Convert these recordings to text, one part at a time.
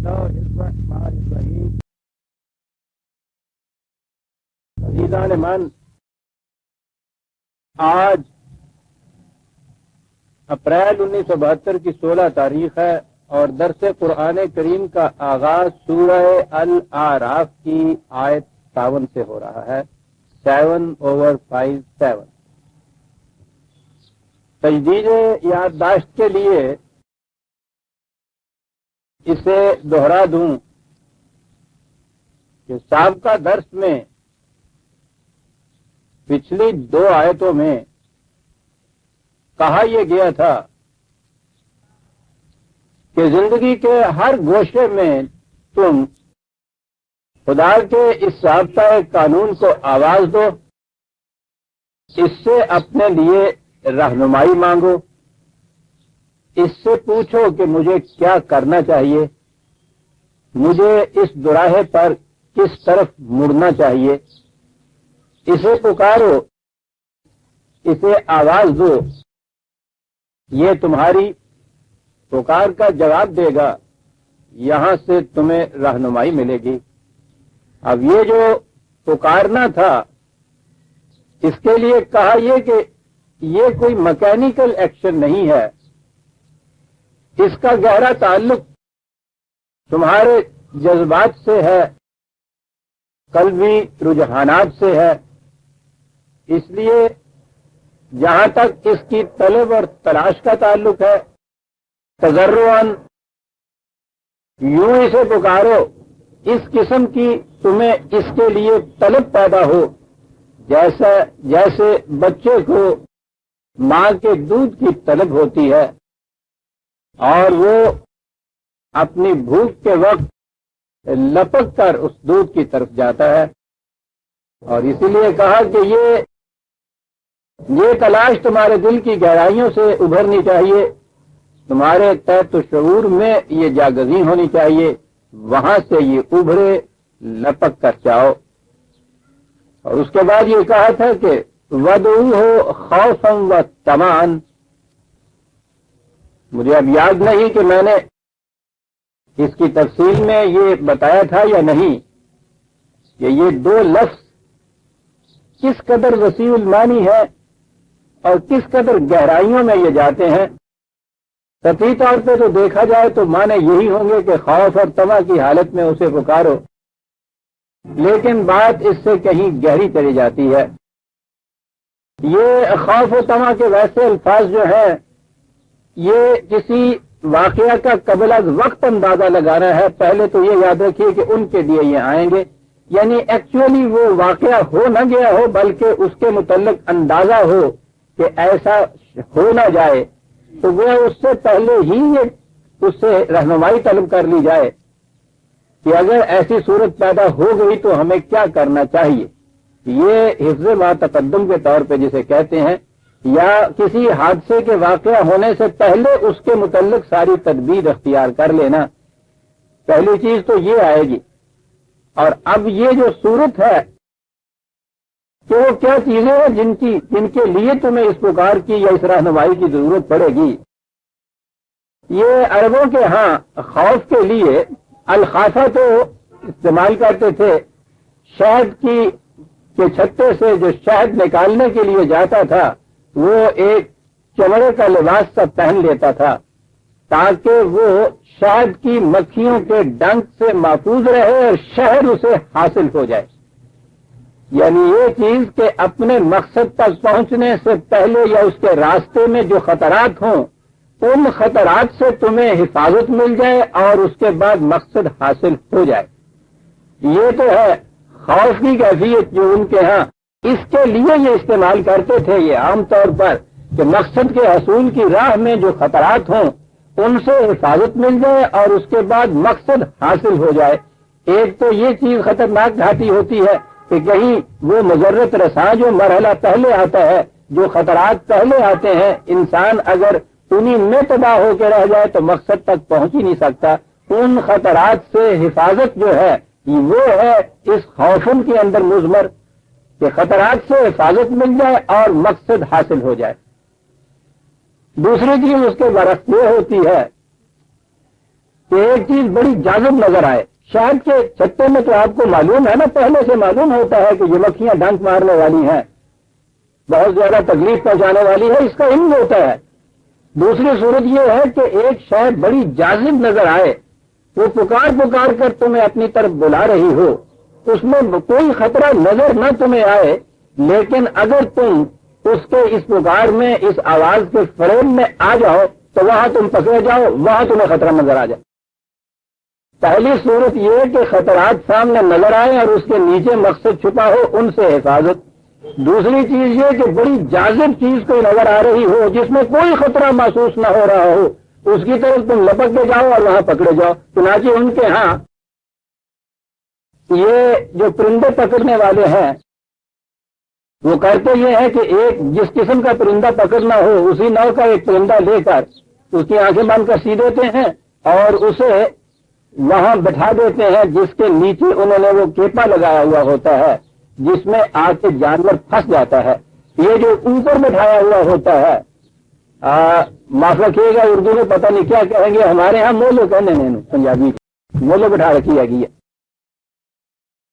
اللہ الرحمن الرحیم۔ عزیزان من، آج اپریل 1972 کی 16 تاریخ ہے اور درس قرآن کریم کا آغاز سورہ الاعراف کی آیت 57 سے ہو رہا ہے، 7/57۔ تجدید یادداشت کے لیے اسے دوہرا دوں کہ سابقہ درس میں پچھلی 2 آیتوں میں کہا یہ گیا تھا کہ زندگی کے ہر گوشے میں تم خدا کے اس ضابطۂ قانون کو آواز دو، اس سے اپنے لیے رہنمائی مانگو، اس سے پوچھو کہ مجھے کیا کرنا چاہیے، مجھے اس دوراہے پر کس طرف مڑنا چاہیے، اسے پکارو، اسے آواز دو، یہ تمہاری پکار کا جواب دے گا، یہاں سے تمہیں رہنمائی ملے گی۔ اب یہ جو پکارنا تھا، اس کے لیے کہا یہ کہ یہ کوئی مکینیکل ایکشن نہیں ہے، اس کا گہرا تعلق تمہارے جذبات سے ہے، قلبی رجحانات سے ہے، اس لیے جہاں تک اس کی طلب اور تلاش کا تعلق ہے، تضرعاً یوں اسے پکارو، اس قسم کی تمہیں اس کے لیے طلب پیدا ہو جیسے بچے کو ماں کے دودھ کی طلب ہوتی ہے اور وہ اپنی بھوک کے وقت لپک کر اس دودھ کی طرف جاتا ہے۔ اور اسی لیے کہا کہ یہ تلاش تمہارے دل کی گہرائیوں سے ابھرنی چاہیے، تمہارے تحت شعور میں یہ جاگزیں ہونی چاہیے، وہاں سے یہ ابھرے، لپک کر جاؤ۔ اور اس کے بعد یہ کہا تھا کہ وَادْعُوهُ خَوْفًا وَطَمَعًا۔ مجھے اب یاد نہیں کہ میں نے اس کی تفصیل میں یہ بتایا تھا یا نہیں کہ یہ 2 لفظ کس قدر وسیع المانی ہے اور کس قدر گہرائیوں میں یہ جاتے ہیں۔ سطحی طور پہ تو دیکھا جائے تو معنی یہی ہوں گے کہ خوف اور طمع کی حالت میں اسے پکارو، لیکن بات اس سے کہیں گہری چلی جاتی ہے۔ یہ خوف و طمع کے ویسے الفاظ جو ہیں، یہ کسی واقعہ کا قبل از وقت اندازہ لگانا ہے۔ پہلے تو یہ یاد رکھیے کہ ان کے لیے یہ آئیں گے، یعنی ایکچولی وہ واقعہ ہو نہ گیا ہو بلکہ اس کے متعلق اندازہ ہو کہ ایسا ہو نہ جائے، تو وہ اس سے پہلے ہی اس سے رہنمائی طلب کر لی جائے کہ اگر ایسی صورت پیدا ہو گئی تو ہمیں کیا کرنا چاہیے۔ یہ حفظ ما تقدم کے طور پہ جسے کہتے ہیں، یا کسی حادثے کے واقعہ ہونے سے پہلے اس کے متعلق ساری تدبیر اختیار کر لینا، پہلی چیز تو یہ آئے گی۔ اور اب یہ جو صورت ہے کہ وہ کیا چیزیں ہیں جن کے لیے تمہیں اس پکار کی یا اس رہنمائی کی ضرورت پڑے گی۔ یہ عربوں کے ہاں خوف کے لیے الخافہ تو استعمال کرتے تھے، شہد کے چھتے سے جو شہد نکالنے کے لیے جاتا تھا وہ ایک چمڑے کا لباس سا پہن لیتا تھا تاکہ وہ شہد کی مکھیوں کے ڈنک سے محفوظ رہے اور شہد اسے حاصل ہو جائے۔ یعنی یہ چیز کہ اپنے مقصد تک پہنچنے سے پہلے یا اس کے راستے میں جو خطرات ہوں، ان خطرات سے تمہیں حفاظت مل جائے اور اس کے بعد مقصد حاصل ہو جائے۔ یہ تو ہے خوف کی کیفیت جو ان کے ہاں اس کے لیے یہ استعمال کرتے تھے۔ یہ عام طور پر کہ مقصد کے حصول کی راہ میں جو خطرات ہوں ان سے حفاظت مل جائے اور اس کے بعد مقصد حاصل ہو جائے۔ ایک تو یہ چیز خطرناک گھاٹی ہوتی ہے کہ کہیں وہ مضرت رساں جو مرحلہ پہلے آتا ہے، جو خطرات پہلے آتے ہیں، انسان اگر انہی میں تباہ ہو کے رہ جائے تو مقصد تک پہنچ ہی نہیں سکتا۔ ان خطرات سے حفاظت جو ہے وہ ہے اس خوفن کے اندر مضمر کہ خطرات سے حفاظت مل جائے اور مقصد حاصل ہو جائے۔ دوسری چیز اس کے برعکس یہ ہوتی ہے کہ ایک چیز بڑی جاذب نظر آئے. شاید کے چھتے میں تو آپ کو معلوم ہے نا، پہلے سے معلوم ہوتا ہے کہ یہ مکھیاں ڈنک مارنے والی ہیں، بہت زیادہ تکلیف پہنچانے والی ہے، اس کا علم ہوتا ہے. دوسری صورت یہ ہے کہ ایک شے بڑی جاذب نظر آئے، وہ پکار پکار کر تمہیں اپنی طرف بلا رہی ہو، اس میں کوئی خطرہ نظر نہ تمہیں آئے، لیکن اگر تم اس کے اس پکار میں، اس آواز کے فریم میں آ جاؤ تو وہاں تم پکڑے جاؤ، وہاں تمہیں خطرہ نظر آ جائے. پہلی صورت یہ کہ خطرات سامنے نظر آئے اور اس کے نیچے مقصد چھپا ہو، ان سے حفاظت. دوسری چیز یہ کہ بڑی جاذب چیز کوئی نظر آ رہی ہو جس میں کوئی خطرہ محسوس نہ ہو رہا ہو، اس کی طرف تم لپک کے جاؤ اور وہاں پکڑے جاؤ. چنانچہ ان کے ہاں یہ جو پرندے پکڑنے والے ہیں وہ کرتے یہ ہے کہ ایک جس قسم کا پرندہ پکڑنا ہو اسی نو کا ایک پرندہ لے کر اس کی آنکھیں بند کر سی دیتے ہیں اور اسے وہاں بٹھا دیتے ہیں، جس کے نیچے انہوں نے وہ کیپا لگایا ہوا ہوتا ہے جس میں آ کے جانور پھنس جاتا ہے. یہ جو اوپر بٹھایا ہوا ہوتا ہے، معاف رکھیے گا اردو میں پتہ نہیں کیا کہیں گے، ہمارے ہاں مولو کہنے میں پنجابی مولو بٹھا رکھی ہے.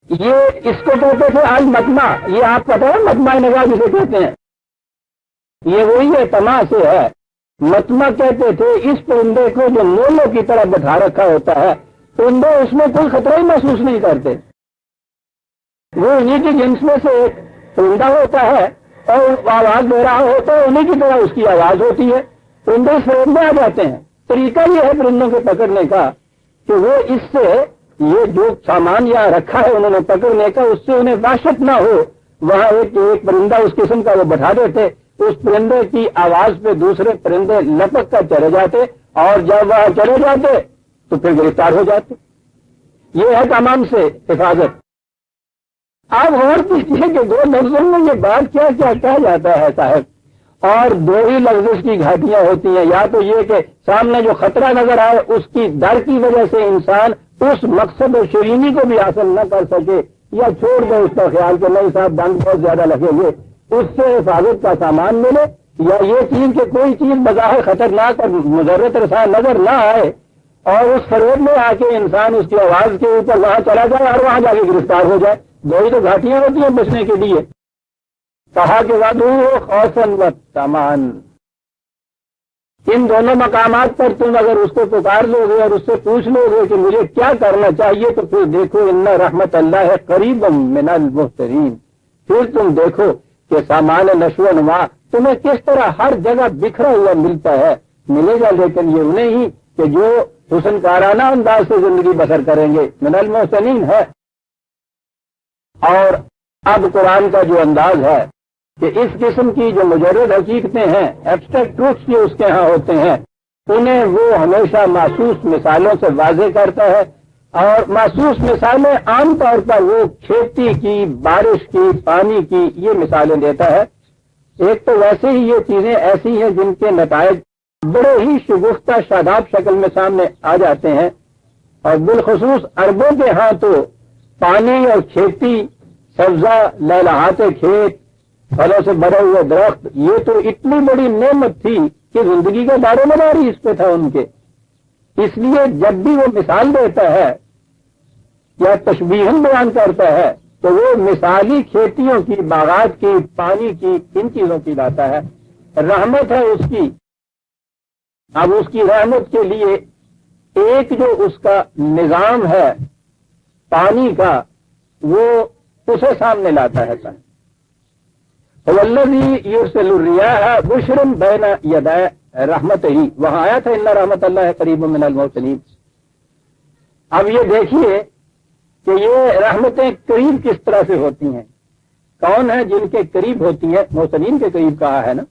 یہ اس کو کہتے تھے آج متما، یہ آپ پتہ ہے متما نگاہ جسے کہتے ہیں، یہ وہی ہے، تما سے ہے. متما کہتے تھے اس پرندے کو جو مولو کی طرح بٹھا رکھا ہوتا ہے. پرندے اس میں کوئی خطرہ ہی محسوس نہیں کرتے، وہ انہیں کی جنس میں سے ایک پرندہ ہوتا ہے اور آواز دے رہا ہوتا ہے، انہیں کی طرح اس کی آواز ہوتی ہے، پرندے اس فریم میں آ جاتے ہیں. طریقہ یہ ہے پرندوں کے پکڑنے کا کہ وہ اس سے یہ جو سامان یہاں رکھا ہے انہوں نے پکڑنے کا، اس سے انہیں وحشت نہ ہو. وہاں ایک پرندہ اس قسم کا وہ بٹھا دیتے، اس پرندے کی آواز پہ دوسرے پرندے لپک کر چلے جاتے اور جب وہاں چلے جاتے تو پھر گرفتار ہو جاتے. یہ ہے تمام سے حفاظت. آپ غور کیجیے کہ دو لفظوں میں یہ بات کیا کیا کہا جاتا ہے صاحب، اور دو ہی لفظ کی گھاٹیاں ہوتی ہیں. یا تو یہ کہ سامنے جو خطرہ نظر آئے اس کی ڈر کی وجہ سے انسان اس مقصد و شیرینی کو بھی حاصل نہ کر سکے، یا چھوڑ دے اس کا خیال کہ نہیں صاحب ڈنگ بہت زیادہ لگیں گے، اس سے حفاظت کا سامان ملے. یا یہ چیز کہ کوئی چیز بظاہر خطرناک اور مضرت رساں نظر نہ آئے اور اس فریب میں آ کے انسان اس کی آواز کے اوپر وہاں چلا جائے اور وہاں جا کے گرفتار ہو جائے. دو ہی تو گھاٹیاں ہوتی ہیں بچنے کے لیے. کہا کہ وَدُعُوهُ خَوْفًا وَطَمَعًا، ان دونوں مقامات پر تم اگر اس کو پکار لو گے اور اس سے پوچھ لو گے کہ مجھے کیا کرنا چاہیے تو پھر دیکھو ان رحمت اللہ قریب من المحسنین، پھر تم دیکھو کہ سامان نشو و نما تمہیں کس طرح ہر جگہ بکھرا ہوا ملتا ہے. ملے گا لیکن یہ انہیں ہی کہ جو حسن کارانہ انداز سے زندگی بسر کریں گے، من المحسنین ہے. اور اب قرآن کا جو انداز ہے کہ اس قسم کی جو مجرد حقیقتیں ہیں، ایبسٹریکٹ ٹروتھس جو اس کے ہاں ہوتے ہیں، انہیں وہ ہمیشہ محسوس مثالوں سے واضح کرتا ہے. اور محسوس مثالیں عام طور پر وہ کھیتی کی، بارش کی، پانی کی یہ مثالیں دیتا ہے. ایک تو ویسے ہی یہ چیزیں ایسی ہیں جن کے نتائج بڑے ہی شگفتہ شاداب شکل میں سامنے آ جاتے ہیں، اور بالخصوص عربوں کے ہاں تو پانی اور کھیتی، سبزہ لہلہاتے کھیت، پھلوں سے بھرے ہوئے درخت، یہ تو اتنی بڑی نعمت تھی کہ زندگی کا دار و مدار ہی اس پہ تھا ان کے. اس لیے جب بھی وہ مثال دیتا ہے یا تشبیہن بیان کرتا ہے تو وہ مثالی کھیتیوں کی، باغات کی، پانی کی، ان چیزوں کی لاتا ہے. رحمت ہے اس کی. اب اس کی رحمت کے لیے ایک جو اس کا نظام ہے پانی کا، وہ اسے سامنے لاتا ہے. وَالَّذِي يُرْسِلُ الرِّيَاحَ بُشْرًا بَيْنَ يَدَيْ رَحْمَتِهِ، وہاں آیا تھا ان رحمت اللہ قریب من المحسنین. اب یہ دیکھیے کہ یہ رحمتیں قریب کس طرح سے ہوتی ہیں. کون ہیں جن کے قریب ہوتی ہیں؟ محسنین کے قریب کہا ہے نا.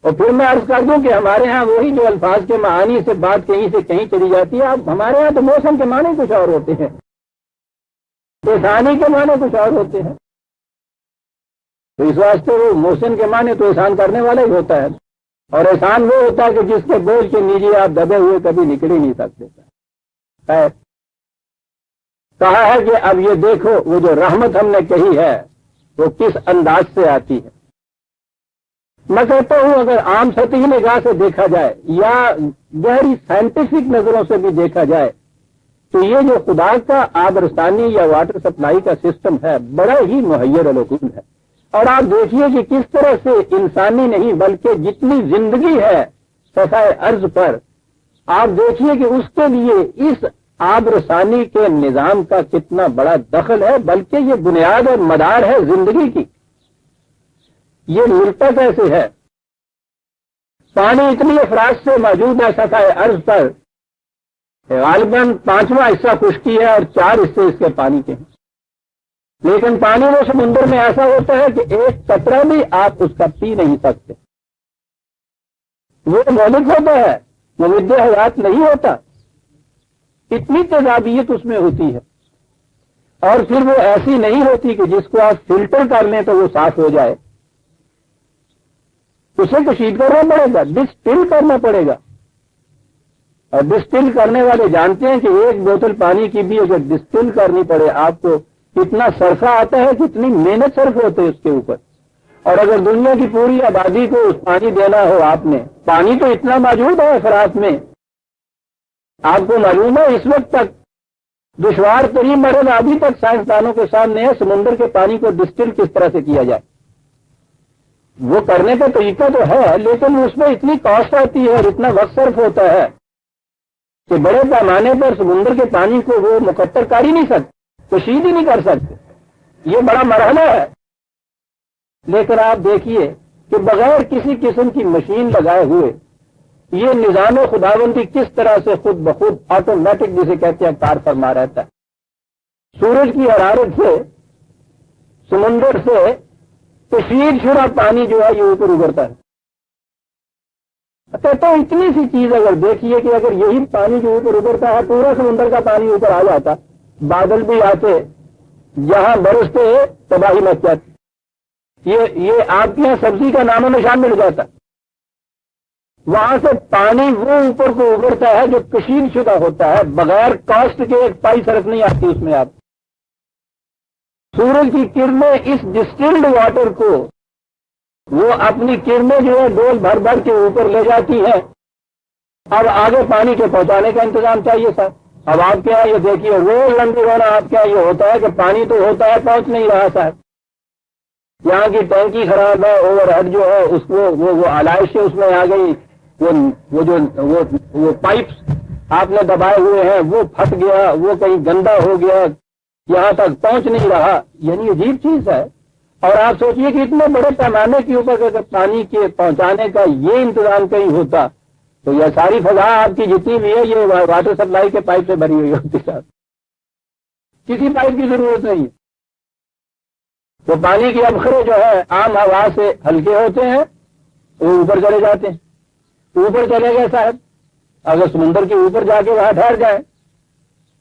اور پھر میں عرض کر دوں کہ ہمارے ہاں وہی جو الفاظ کے معانی سے بات کہیں سے کہیں چلی جاتی ہے. اب ہمارے ہاں تو موسم کے معنی کچھ اور ہوتے ہیں، احسانی کے معنی کچھ اور ہوتے ہیں. تو اس واسطے وہ محسن کے معنی تو احسان کرنے والا ہی ہوتا ہے، اور احسان وہ ہوتا ہے کہ جس کے بوجھ کے نیچے آپ دبے ہوئے کبھی نکل ہی نہیں سکتے. کہا ہے کہ اب یہ دیکھو وہ جو رحمت ہم نے کہی ہے وہ کس انداز سے آتی ہے. میں کہتا ہوں اگر عام سطحی نگاہ سے دیکھا جائے یا گہری سائنٹیفک نظروں سے بھی دیکھا جائے تو یہ جو خدا کا آب رسانی یا واٹر سپلائی کا سسٹم ہے بڑا ہی مہیر العقول ہے. اور آپ دیکھیے کہ کس طرح سے انسانی نہیں بلکہ جتنی زندگی ہے سطح ارض پر، آپ دیکھیے کہ اس کے لیے اس آب رسانی کے نظام کا کتنا بڑا دخل ہے، بلکہ یہ بنیاد اور مدار ہے زندگی کی. یہ ملتا کیسے ہے؟ پانی اتنی افراد سے موجود ہے سطح ارض پر، غالباً 5واں حصہ خشکی ہے اور 4 حصے اس کے پانی کے ہیں. لیکن پانی وہ سمندر میں ایسا ہوتا ہے کہ ایک قطرہ بھی آپ اس کا پی نہیں سکتے. وہ مولک ہوتا ہے، وہ مد حیات نہیں ہوتا. اتنی تیزابیت اس میں ہوتی ہے، اور پھر وہ ایسی نہیں ہوتی کہ جس کو آپ فلٹر کر لیں تو وہ صاف ہو جائے. اسے کشید کرنا پڑے گا، ڈسٹل کرنا پڑے گا. اور ڈسٹل کرنے والے جانتے ہیں کہ ایک بوتل پانی کی بھی اگر ڈسٹل کرنی پڑے آپ کو کتنا صرفہ آتا ہے، کتنی محنت صرف ہوتے ہے اس کے اوپر. اور اگر دنیا کی پوری آبادی کو پانی دینا ہو آپ نے، پانی تو اتنا موجود ہے افراد میں. آپ کو معلوم ہے اس وقت تک دشوار ترین مرحلہ ابھی تک سائنسدانوں کے سامنے ہے، سمندر کے پانی کو ڈسٹل کس طرح سے کیا جائے. وہ کرنے کا طریقہ تو ہے لیکن اس میں اتنی کاسٹ آتی ہے اور اتنا وقت صرف ہوتا ہے کہ بڑے پیمانے پر سمندر کے پانی کو وہ مقطر کر ہی نہیں سکتے، کشید ہی نہیں کر سکتے. یہ بڑا مرحلہ ہے. لیکن آپ دیکھیے کہ بغیر کسی قسم کی مشین لگائے ہوئے یہ نظام خداوندی کس طرح سے خود بخود آٹومیٹک جسے کہتے ہیں کار فرما رہتا ہے. سورج کی حرارت سے سمندر سے کشید شدہ پانی جو ہے یہ اوپر ابھرتا ہے. تو اتنی سی چیز اگر دیکھیے کہ اگر یہی پانی جو اوپر ابھرتا ہے پورا سمندر کا پانی اوپر آ جاتا، بادل بھی آتے، جہاں برستے تباہی مچ جاتی. یہ آپ کے یہاں سبزی کا نام و نشان مل جاتا. وہاں سے پانی وہ اوپر کو ابھرتا ہے جو کشید شدہ ہوتا ہے، بغیر کاسٹ کے ایک پائی صرف نہیں آتی اس میں. آپ سورج کی کرنیں اس ڈسٹلڈ واٹر کو وہ اپنی کرنیں جو ہے ڈول بھر بھر کے اوپر لے جاتی ہیں. اب آگے پانی کے پہنچانے کا انتظام چاہیے سر. اب آپ کے یہاں یہ دیکھیے وہ لمبی ہونا آپ کے یہاں یہ ہوتا ہے کہ پانی تو ہوتا ہے پہنچ نہیں رہا صاحب. یہاں کی ٹینکی خراب ہے، اوور ہیڈ جو ہے اس کو وہ آلائشیں اس میں آ گئی، وہ پائپس آپ نے دبائے ہوئے ہیں وہ پھٹ گیا، وہ کہیں گندا ہو گیا، یہاں تک پہنچ نہیں رہا. یعنی عجیب چیز ہے. اور آپ سوچئے کہ اتنے بڑے پیمانے کے اوپر اگر پانی کے پہنچانے کا یہ انتظام کہیں ہوتا تو یہ ساری فضا آپ کی جتنی بھی ہے یہ واٹر سپلائی کے پائپ سے بھری ہوئی ہوتی ہے. کسی پائپ کی ضرورت نہیں ہے. تو پانی کے ابخرے جو ہے عام ہوا سے ہلکے ہوتے ہیں، وہ اوپر چلے جاتے ہیں. اوپر چلے گئے صاحب، اگر سمندر کے اوپر جا کے وہاں ٹھہر جائیں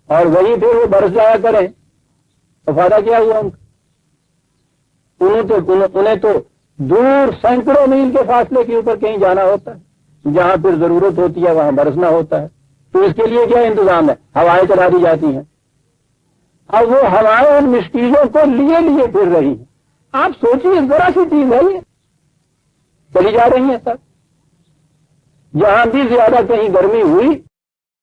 اور وہیں پھر وہ برس جایا کریں تو فائدہ کیا ہوا ان کا؟ انہیں تو دور سینکڑوں میل کے فاصلے کے اوپر کہیں جانا ہوتا ہے، جہاں پھر ضرورت ہوتی ہے وہاں برسنا ہوتا ہے. تو اس کے لیے کیا انتظام ہے؟ ہوائیں چلا دی جاتی ہیں. اب وہ ہوائیں ان مشکلوں کو لیے پھر رہی ہیں. آپ سوچیے ذرا سی چیز ہے یہ چلی جا رہی ہیں سر. جہاں بھی زیادہ کہیں گرمی ہوئی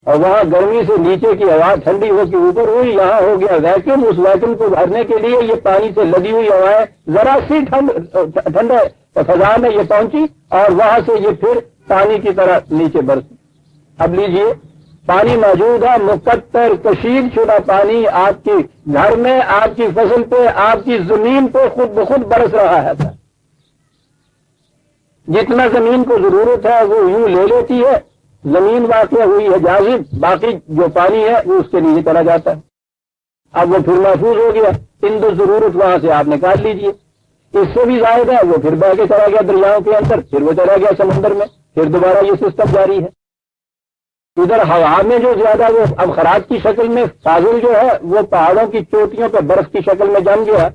اور وہاں گرمی سے نیچے کی ہوا ٹھنڈی ہو کے اوپر ہوئی، یہاں ہو گیا ویکیوم. اس ویکیوم کو بھرنے کے لیے یہ پانی سے لگی ہوئی ہوائیں ذرا سی ٹھنڈے فضا میں یہ پہنچی اور وہاں سے یہ پھر پانی کی طرح نیچے برسی. اب لیجئے پانی موجود ہے، مقطر کشید شدہ پانی آپ کی گھر میں، آپ کی فصل پہ، آپ کی زمین پہ خود بخود برس رہا ہے. جتنا زمین کو ضرورت ہے وہ یوں لے لیتی ہے، زمین واقع ہوئی ہے جاذب، باقی جو پانی ہے وہ اس کے نیچے چلا جاتا ہے. اب وہ پھر محفوظ ہو گیا، ان دو ضرورت وہاں سے آپ نکال لیجئے. اس سے بھی زائد ہے وہ پھر بہ کے چلا گیا دریاؤں کے اندر، پھر وہ چلا گیا سمندر میں، پھر دوبارہ یہ سسٹم جاری ہے. ادھر ہوا میں جو زیادہ وہ اب خراج کی شکل میں فاضل جو ہے وہ پہاڑوں کی چوٹیوں پہ برف کی شکل میں جم گیا.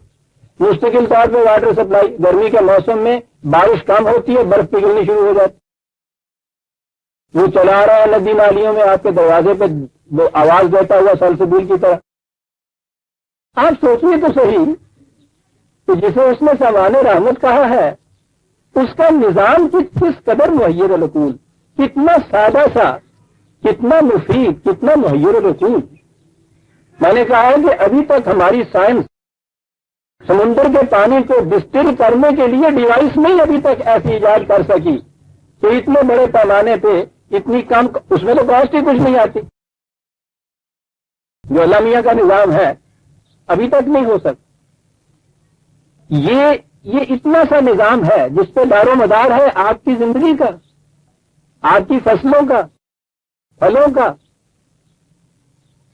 مستقل طور پہ واٹر سپلائی گرمی کے موسم میں بارش کم ہوتی ہے، برف پگھلنی شروع ہو جاتی. وہ چلا رہا ہے ندی نالیوں میں آپ کے دروازے پہ وہ آواز دیتا ہوا سلسبیل کی طرح. آپ سوچیے تو صحیح کہ جسے اس نے سامان رحمت کہا ہے اس کا نظام کس قدر محیر العقول، کتنا سادہ سا، کتنا مفید، کتنا محیر العقول۔ میں نے کہا ہے کہ ابھی تک ہماری سائنس سمندر کے پانی کو ڈسٹل کرنے کے لیے ڈیوائس نہیں ابھی تک ایسی ایجاد کر سکی کہ اتنے بڑے پیمانے پہ اتنی کم، اس میں تو کاسٹ ہی کچھ نہیں آتی۔ جو اللہ میاں کا نظام ہے ابھی تک نہیں ہو سکتا۔ یہ اتنا سا نظام ہے جس پہ دار و مدار ہے آپ کی زندگی کا، آپ کی فصلوں کا، پھلوں کا،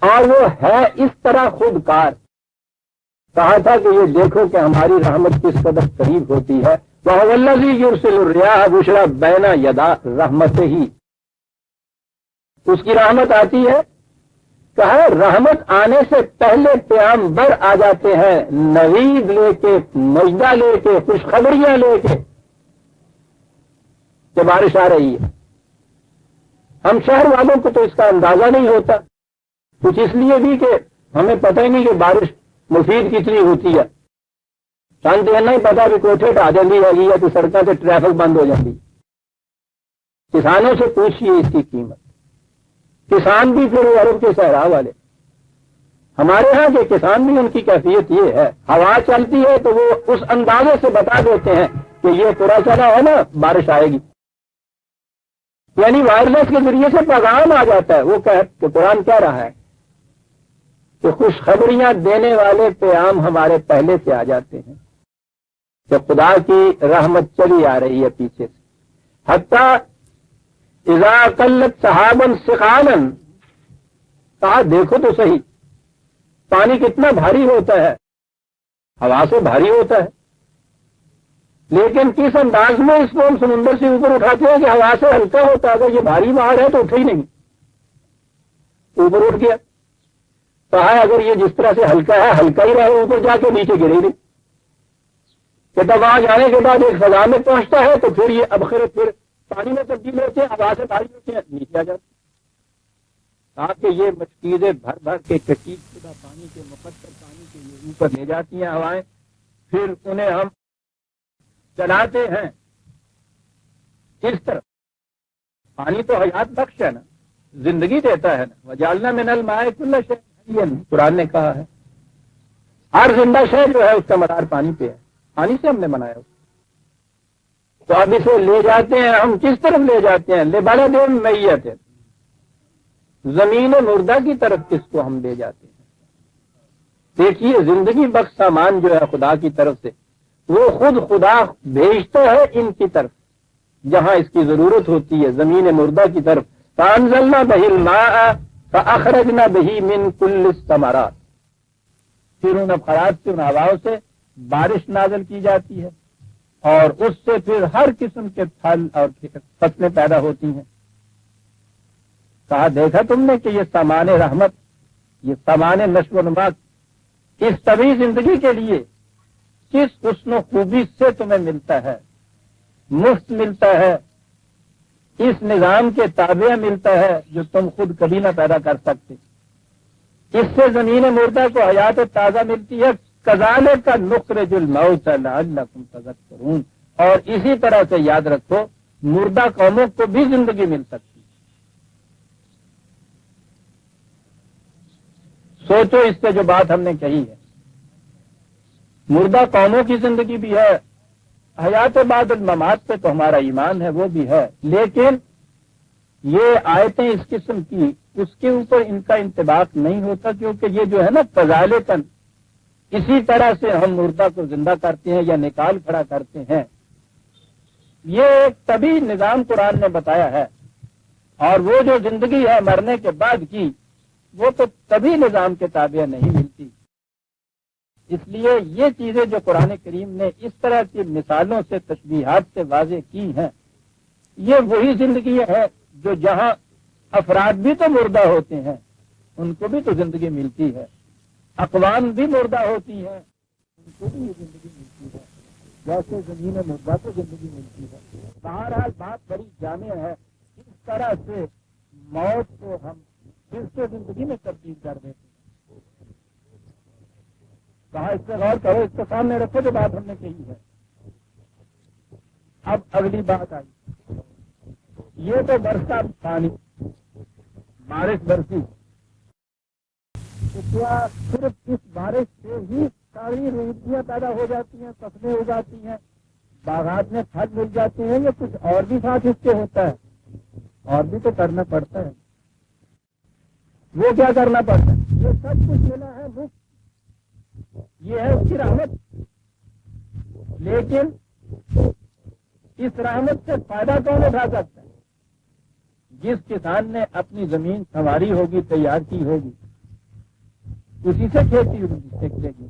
اور وہ ہے اس طرح خود کار۔ کہا تھا کہ یہ دیکھو کہ ہماری رحمت کس قدر قریب ہوتی ہے۔ وَهُوَ الَّذِي يُرْسِلُ الرِّيَاحَ بُشْرًا بَيْنَ يَدَيْ رَحْمَتِهِ، اس کی رحمت آتی ہے، کہا رحمت آنے سے پہلے پیغمبر آ جاتے ہیں نوید لے کے، مژدہ لے کے، خوشخبریاں لے کے کہ بارش آ رہی ہے۔ ہم شہر والوں کو تو اس کا اندازہ نہیں ہوتا، کچھ اس لیے بھی کہ ہمیں پتہ ہی نہیں کہ بارش مفید کتنی ہوتی ہے۔ چند یہ نہیں پتا کہ کوٹھے پہ آ جاتی ہے یا تو سڑکوں سے ٹریفک بند ہو جاتی۔ کسانوں سے پوچھیے اس کی قیمت، کسان بھی پھر عرب کے صحرا والے، ہمارے ہاں کے کسان بھی ان کی کیفیت یہ ہے، ہوا چلتی ہے تو وہ اس اندازے سے بتا دیتے ہیں کہ یہ پورا چلا ہے نا بارش آئے گی، یعنی وائرلیس کے ذریعے سے پیغام آ جاتا ہے۔ وہ کہ قرآن کہہ رہا ہے کہ خوشخبریاں دینے والے پیغام ہمارے پہلے سے آ جاتے ہیں کہ خدا کی رحمت چلی آ رہی ہے پیچھے سے۔ حتیٰ اذا قلت سحابا ثقالا، کہا دیکھو تو صحیح پانی کتنا بھاری ہوتا ہے، ہوا سے بھاری ہوتا ہے، لیکن کس انداز میں اس کو ہم سمندر سے اوپر اٹھاتے ہیں کہ ہوا سے ہلکا ہوتا ہے۔ اگر یہ بھاری باہر ہے تو اٹھے ہی نہیں، اوپر اٹھ گیا۔ کہا اگر یہ جس طرح سے ہلکا ہے ہلکا ہی رہے، اوپر جا کے نیچے گرے نہیں، کہ تب وہاں جانے کے بعد ایک فضا میں پہنچتا ہے تو پھر یہ ابخر پھر پانی میں تبدیل ہوتے ہیں، ہوا سے بھاری ہوتے ہیں، نیچے آ جاتے ہیں۔ تاکہ یہ مشکیزیں بھر بھر کے کٹیج شدہ پانی کے، مقدر پانی کے یہ اوپر لے جاتی ہیں ہوائیں، پھر انہیں ہم چلاتے ہیں اس طرف۔ پانی تو حیات بخش ہے نا، زندگی دیتا ہے نا، وجعلنا من الماء کل شیء حی، قرآن نے کہا ہے ہر زندہ شے جو ہے اس کا مدار پانی پہ ہے، پانی سے ہم نے بنایا اس کو۔ تو اب اسے لے جاتے ہیں ہم کس طرف لے جاتے ہیں؟ لبلد میت، زمین مردہ کی طرف کس کو ہم لے جاتے ہیں؟ دیکھیے زندگی بخش سامان جو ہے خدا کی طرف سے، وہ خود خدا بھیجتا ہے ان کی طرف جہاں اس کی ضرورت ہوتی ہے، زمین مردہ کی طرف۔ فانزلنا بہ الماء فاخرجنا بہ من کل الثمرات، پھر ان ابخارات سے، ان ہواؤں سے بارش نازل کی جاتی ہے اور اس سے پھر ہر قسم کے پھل اور فصلیں پیدا ہوتی ہیں۔ کہا دیکھا تم نے کہ یہ سامان رحمت، یہ سامان نشو و نما اس طبی زندگی کے لیے کس حسن و خوبی سے تمہیں ملتا ہے، مفت ملتا ہے، اس نظام کے تابع ملتا ہے جو تم خود کبھی نہ پیدا کر سکتے۔ اس سے زمین مردہ کو حیات تازہ ملتی ہے۔ کذالک نخرج الموت لعلکم تذکرون، اور اسی طرح سے یاد رکھو مردہ قوموں کو بھی زندگی مل سکتی ہے۔ سوچو اس سے جو بات ہم نے کہی ہے، مردہ قوموں کی زندگی بھی ہے، حیات بعد الممات پہ تو ہمارا ایمان ہے وہ بھی ہے، لیکن یہ آیتیں اس قسم کی اس کے اوپر ان کا انطباق نہیں ہوتا، کیونکہ یہ جو ہے نا کذالک، اسی طرح سے ہم مردہ کو زندہ کرتے ہیں یا نکال کھڑا کرتے ہیں، یہ ایک طبی نظام قرآن نے بتایا ہے، اور وہ جو زندگی ہے مرنے کے بعد کی وہ تو طبی نظام کے تابع نہیں ملتی۔ اس لیے یہ چیزیں جو قرآن کریم نے اس طرح کی مثالوں سے، تشبیہات سے واضح کی ہیں، یہ وہی زندگی ہے جو جہاں افراد بھی تو مردہ ہوتے ہیں ان کو بھی تو زندگی ملتی ہے، اقوام بھی مردہ ہوتی ہیں ان کو بھی یہ زندگی ملتی ہے، جیسے زمین مردہ کو زندگی ملتی ہے۔ بہرحال بات بڑی جامع ہے، اس طرح سے موت کو ہم پھر سے زندگی میں تبدیل کر دیتے ہیں۔ کہا اس سے غور کرو، اس کے سامنے رکھو جو بات ہم نے کہی ہے۔ اب اگلی بات آئی، یہ تو برسا پانی، بارش برسی، تو کیا صرف اس بارش سے ہی ساری روزیاں پیدا ہو جاتی ہیں، فصلیں اگاتی ہیں، باغات میں پھل مل جاتے ہیں، یا کچھ اور بھی ساتھ اس کے ہوتا ہے؟ اور بھی تو کرنا پڑتا ہے۔ وہ کیا کرنا پڑتا ہے؟ یہ سب کچھ ملا ہے مفت، یہ ہے اس کی رحمت، لیکن اس رحمت سے فائدہ کون اٹھا سکتا ہے؟ جس کسان نے اپنی زمین سنواری ہوگی، تیار کی ہوگی، اسی سے کھیتی سیکھے گی۔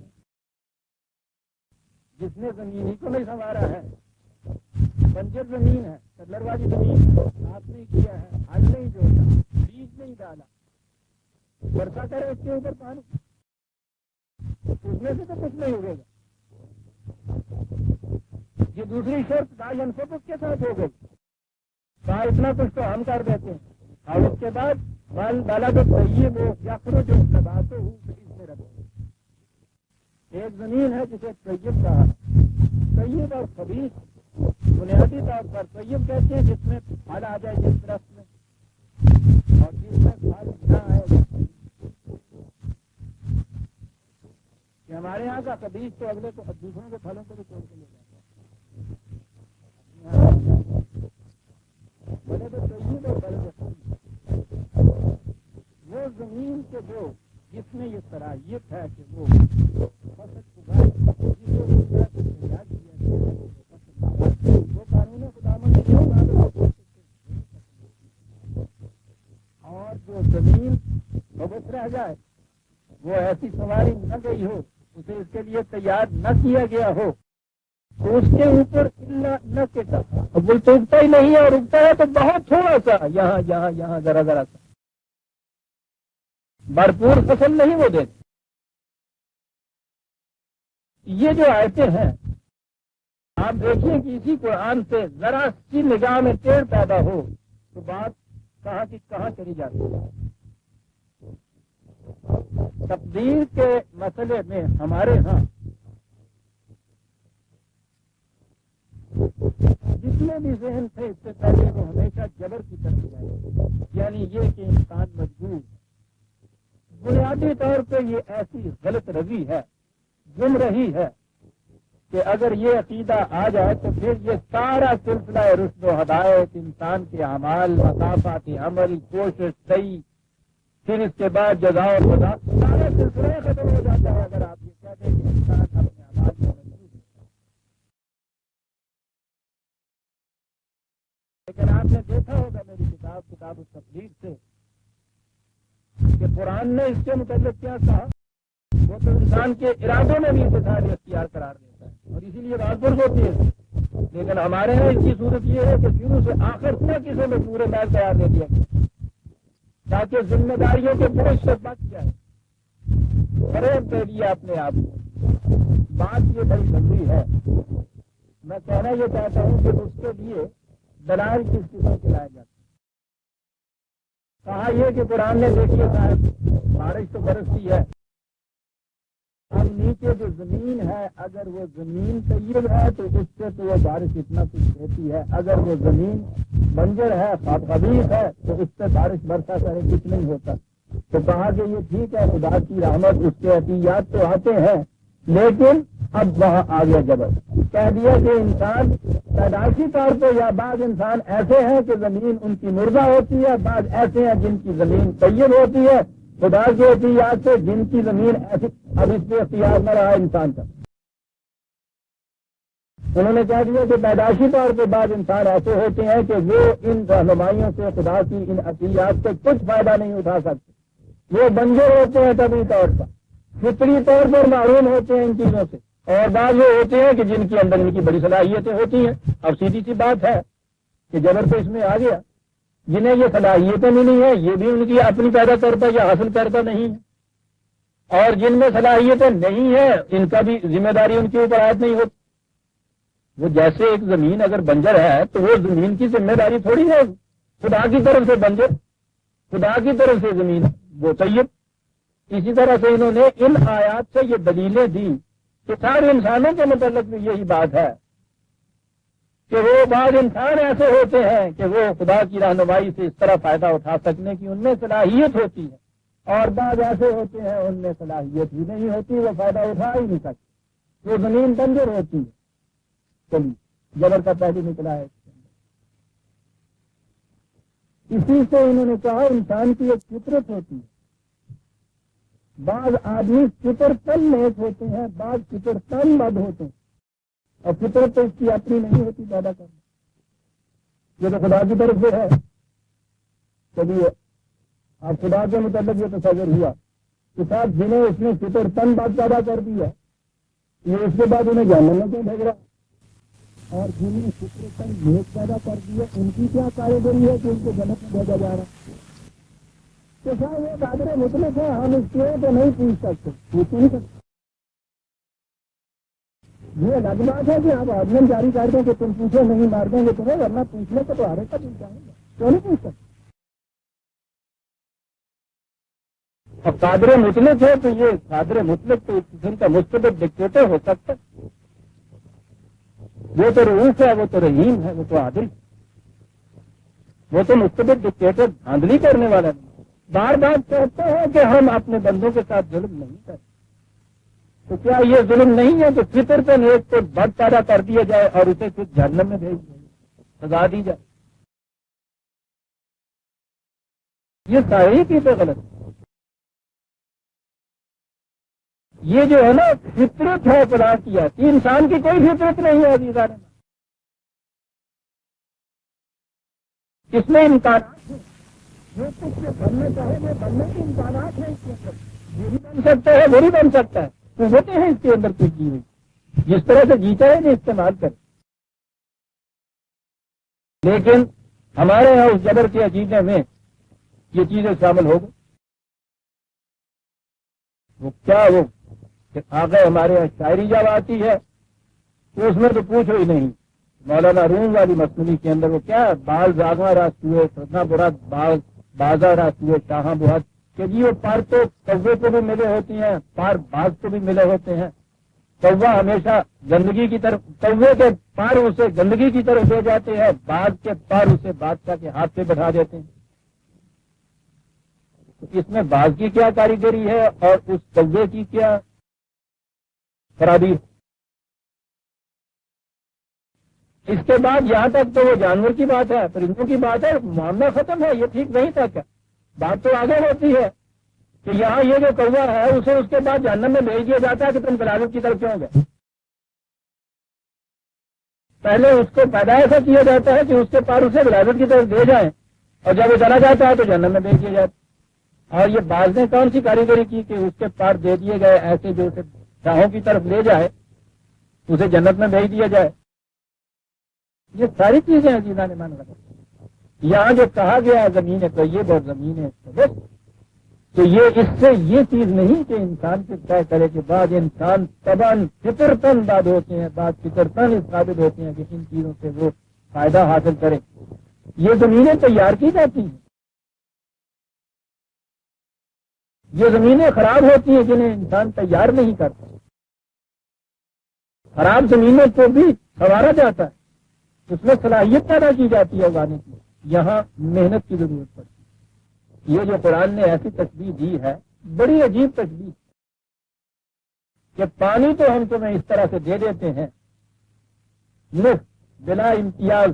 جس نے زمین ہی کو نہیں سنوارا ہے، بنجر زمین ہے، کلر والی زمین ہے، صاف نہیں کیا ہے، ہل نہیں جوڑا، بیج نہیں ڈالا، برسا کرے اس کے اوپر پانی، اس میں سے تو کچھ نہیں اگے گا۔ یہ دوسری شرط دائی انفق اس کے ساتھ ہو گئی، کہا اتنا کچھ تو ہم کر دیتے ہیں، اور اس کے بعد بالا جو طیب ہو یا پھر جو نباتیں ہوں اس میں رکھو۔ ایک زمین ہے جسے طیب کہا، طیب اور خبیث، بنیادی طور پر طیب کہتے ہیں جس میں پھل آ جائے جس طرف میں، اور جس میں پھل نہ آئے۔ کہ ہمارے یہاں کا خبیث تو اگلے کو دوسروں کے پھلوں کو بھی توڑ کے لے جاتا ہے، بڑے تو طیب اور بڑے وہ زمین کے جو جس میں یہ صلاحیت ہے کہ وہ فصل اگائے، وہ قانون خداوند کے مطابق، اور جو زمین ببس رہ جائے، وہ ایسی سواری نہ گئی ہو، اسے اس کے لیے تیار نہ کیا گیا ہو، تو اس کے اوپر نہ کٹا، وہ تو اگتا ہی نہیں ہے، اور اگتا ہے تو بہت تھوڑا سا، یہاں ذرا ذرا سا، بھرپور فصل نہیں وہ دیتے۔ یہ جو آیتیں ہیں، آپ دیکھیے کہ اسی قرآن سے ذرا سی نگاہ میں ٹیڑھ پیدا ہو تو بات کہاں کی کہاں چلی جاتی ہے۔ تقدیر کے مسئلے میں ہمارے ہاں جتنے بھی ذہن تھے اس سے پہلے وہ ہمیشہ جبر کی طرف جائے، یعنی یہ کہ انسان مجبور ہے۔ بنیادی طور پہ یہ ایسی غلط روی ہے، گمراہی ہے، کہ اگر یہ عقیدہ آ جائے تو پھر یہ سارا سلسلہ رشد و ہدایت، انسان کے اعمال، مسافات عمل، کوشش، صحیح، پھر اس کے بعد جزا و سزا، سارا سلسلہ ختم ہو جاتا ہے اگر آپ یہ کہتے ہیں کہ انسان اپنے اعمال میں مجبور ہے۔ لیکن آپ نے دیکھا ہوگا میری کتاب التقدیر سے کہ قرآن نے اس کے متعلق کیا کہا، وہ تو انسان کے ارادوں میں بھی انتظار اختیار قرار دیتا ہے، اور اسی لیے بات برس ہوتی ہے۔ لیکن ہمارے یہاں اس کی صورت یہ ہے کہ شروع سے آخر تک اسے میں پورے محل تیار دے دیا تاکہ ذمہ داریوں کے بوجھ سے بچ جائے۔ فریب دے دیا اپنے آپ کو۔ بات یہ بڑی ضروری ہے، میں کہنا یہ چاہتا ہوں کہ اس کے لیے دلائل کس قسم کے لائے جاتے ہیں۔ کہا یہ کہ قرآن نے دیکھیے صاحب بارش تو برستی ہے، اب نیچے جو زمین ہے اگر وہ زمین طیب ہے تو اس سے تو وہ بارش اتنا کچھ دیتی ہے، اگر وہ زمین بنجر ہے، خبیث ہے، تو اس سے بارش برسا کرے کچھ نہیں ہوتا۔ تو کہا کہ یہ ٹھیک ہے، خدا کی رحمت، اس کے عطیات تو آتے ہیں، لیکن اب وہاں آ گیا جبر، کہہ دیا کہ انسان پیدائشی طور پہ یا بعض انسان ایسے ہیں کہ زمین ان کی مردہ ہوتی ہے، بعض ایسے ہیں جن کی زمین طیب ہوتی ہے، خدا کے عطیات سے جن کی زمین ایسی، اب اس پہ اختیار نہ رہا انسان کا۔ انہوں نے کہہ دیا کہ پیدائشی طور پہ بعض انسان ایسے ہوتے ہیں کہ وہ ان رہنمائیوں سے، خدا کی ان عطیات سے کچھ فائدہ نہیں اٹھا سکتے، وہ بنجر ہوتے ہیں طبی طور پر، فطری طور پر معلوم ہوتے ہیں ان چیزوں سے، اور بعض وہ ہوتے ہیں کہ جن کے اندر ان کی بڑی صلاحیتیں ہوتی ہیں۔ اب سیدھی سی بات ہے کہ جبر تو اس میں آ گیا، جنہیں یہ صلاحیتیں ملی ہیں یہ بھی ان کی اپنی پیدا کرتا یا حاصل کرتا نہیں ہے، اور جن میں صلاحیتیں نہیں ہیں ان کا بھی ذمہ داری ان کے اوپر عائد نہیں ہوتی۔ وہ جیسے ایک زمین اگر بنجر ہے تو وہ زمین کی ذمہ داری تھوڑی ہے، خدا کی طرف سے بنجر، خدا کی طرف سے زمین وہ طیب۔ اسی طرح سے انہوں نے ان آیات سے یہ دلیلیں دی کہ سارے انسانوں کے متعلق بھی یہی بات ہے کہ وہ بعض انسان ایسے ہوتے ہیں کہ وہ خدا کی رہنمائی سے اس طرح فائدہ اٹھا سکنے کی ان میں صلاحیت ہوتی ہے، اور بعض ایسے ہوتے ہیں ان میں صلاحیت ہی نہیں ہوتی، وہ فائدہ اٹھا ہی نہیں سکتے، وہ زمین بنجر ہوتی ہے۔ چلیے جبر کا پہلو نکلا ہے، اسی سے انہوں نے کہا انسان کی ایک فطرت ہوتی ہے، بعض آدمی فطر تن نیک ہوتے ہیں، بعض فطر تن بد ہوتے ہیں، اور فطرت تو اس کی اپنی نہیں ہوتی پیدا کرنا، یہ تو خدا کی طرف سے ہے۔ چلیے اب خدا کے متعلق یہ تصور ہوا کہ صاحب جنہیں اس نے فطر تن بد پیدا کر دیا یہ اس کے بعد انہیں جہنم میں کیوں بھیج رہا، اور جنہیں فطر تن نیک پیدا کر دیا ان کی کیا کارگری ہے کہ ان کو جنت میں بھیجا جا رہا ہے؟ تو صاحب یہ قادر مطلق ہے، ہم اس کے تو نہیں پوچھ سکتے، پوچھ نہیں سکتے۔ یہ الگ بات ہے کہ آپ آدمی جاری کر دیں کہ تم پوچھو نہیں مار دیں گے تمہیں، ورنہ پوچھنے کو تو ہر ایک کا پوچھائیں گے، کیوں نہیں پوچھ سکتے؟ اب قادر مطلق ہے تو یہ قادر مطلق تو اس قسم کا مستبد ڈکٹیٹر ہو سکتا ہے، وہ تو رؤوف ہے، وہ تو رحیم ہے، وہ تو عادل ہے، وہ تو مستبد ڈکٹیٹر دھاندلی کرنے والا نہیں۔ بار بار کہتے ہیں کہ ہم اپنے بندوں کے ساتھ ظلم نہیں کرتے، تو کیا یہ ظلم نہیں ہے کہ فطر سے نیک کو بد پیدا کر دیا جائے اور اسے پھر جہنم میں بھیج دیا جائے، سزا دی جائے؟ یہ ساری چیزیں غلط ہے۔ یہ جو ہے نا فطرت ہے خدا کی ایسی، انسان کی کوئی فطرت نہیں ہے عزیزان، اس میں امکانات ہیں، جو کچھ سے بننا چاہے وہ بننے کے امکانات ہیں، اس کے اندر یہ بھی بن سکتا ہے وہ بھی بن سکتا ہے، تو ہوتے ہیں اس کے اندر کچھ چیزیں جس طرح سے جیتا ہے یہ استعمال کرے، لیکن ہمارے یہاں اس جبر کے عقیدے میں یہ چیزیں شامل ہو گئی۔ وہ کیا وہ کہ آگے ہمارے یہاں شاعری جب آتی ہے تو اس میں تو پوچھو ہی نہیں، مولانا روم والی مصنوعی کے اندر وہ کیا بال زاغاں راست ہوئے اتنا برا بازا راست ہوئے شاہاں بہت کہ جی وہ پار تو کوے کو بھی ملے ہوتی ہیں، پار باز کو بھی ملے ہوتے ہیں، کوا ہمیشہ گندگی کی طرف، کوے کے پار اسے گندگی کی طرف لے جاتے ہیں، باز کے پار اسے بادشاہ کے ہاتھ پہ بٹھا دیتے ہیں۔ تو اس میں باز کی کیا کاریگری ہے اور اس کوے کی کیا خرابی؟ اس کے بعد یہاں تک تو وہ جانور کی بات ہے، پرندوں کی بات ہے، معاملہ ختم ہے، یہ ٹھیک نہیں تھا کیا؟ بات تو آگے ہوتی ہے کہ یہاں یہ جو کوا ہے اسے اس کے بعد جہنم میں بھیج دیا جاتا ہے کہ تم غلاظت کی طرف کیوں گئے؟ پہلے اس کو پیدا ایسا کیا جاتا ہے کہ اس کے پار اسے غلاظت کی طرف دے جائیں، اور جب وہ چلا جاتا ہے تو جہنم میں بھیج دیا جاتا ہے۔ اور یہ باز نے کون سی کاریگری کی کہ اس کے پار دے دیے گئے ایسے جو اسے راہوں کی طرف لے جائے، اسے جنت میں بھیج دیا جائے؟ یہ ساری چیزیں عزیزان نے مان رکھا۔ یہاں جو کہا گیا ہے زمین طیب اور زمین خبث، تو یہ اس سے یہ چیز نہیں کہ انسان سے طے کرے کہ بعض انسان طبعاً فطرتاً باد ہوتے ہیں، بعض فطرتاً اس قابل ہوتے ہیں کہ ان چیزوں سے وہ فائدہ حاصل کرے۔ یہ زمینیں تیار کی جاتی ہیں، یہ زمینیں خراب ہوتی ہیں جنہیں انسان تیار نہیں کرتا، خراب زمینوں کو بھی سنوارا جاتا ہے، اس میں صلاحیت پیدا کی جاتی ہے اگانے کی، یہاں محنت کی ضرورت پڑتی ہے۔ یہ جو قرآن نے ایسی تشبیہ دی ہے، بڑی عجیب تشبیہ کہ پانی تو ہم تمہیں اس طرح سے دے دیتے ہیں مفت بلا امتیاز،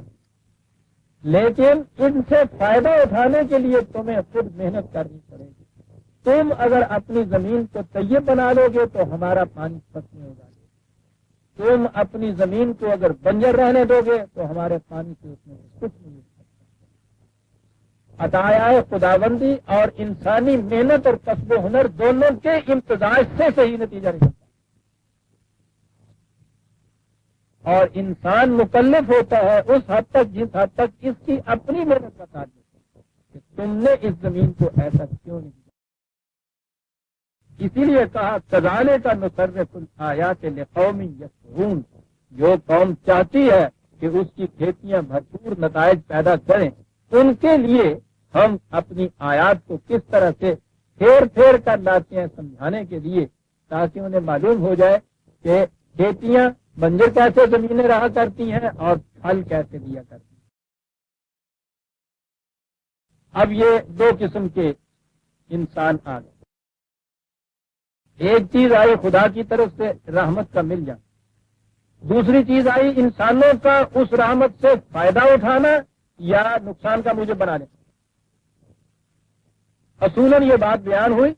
لیکن ان سے فائدہ اٹھانے کے لیے تمہیں خود محنت کرنی پڑے گی۔ تم اگر اپنی زمین کو طیب بنا لو گے تو ہمارا پانی ختم ہوگا، تم اپنی زمین کو اگر بنجر رہنے دو گے تو ہمارے پانی سے اس میں کچھ نہیں ہو سکتا۔ عطایائے خداوندی اور انسانی محنت اور کسب و ہنر دونوں کے امتزاج سے صحیح نتیجہ نکلتا ہے، اور انسان مکلف ہوتا ہے اس حد تک جس حد تک اس کی اپنی محنت کا تعلق ہے کہ تم نے اس زمین کو ایسا کیوں نہیں کیا۔ اسی لیے کہا کذالے کا نصرف الآیات لقوم یفقہون، جو قوم چاہتی ہے کہ اس کی کھیتیاں بھرپور نتائج پیدا کریں، ان کے لیے ہم اپنی آیات کو کس طرح سے پھیر پھیر کر لاتے ہیں سمجھانے کے لیے، تاکہ انہیں معلوم ہو جائے کہ کھیتیاں بنجر کیسے زمینیں رہا کرتی ہیں اور پھل کیسے دیا کرتی ہیں۔ اب یہ دو قسم کے انسان آ گئے، ایک چیز آئی خدا کی طرف سے رحمت کا مل جانا، دوسری چیز آئی انسانوں کا اس رحمت سے فائدہ اٹھانا یا نقصان کا موجب بنا لینا۔ اصولاً یہ بات بیان ہوئی،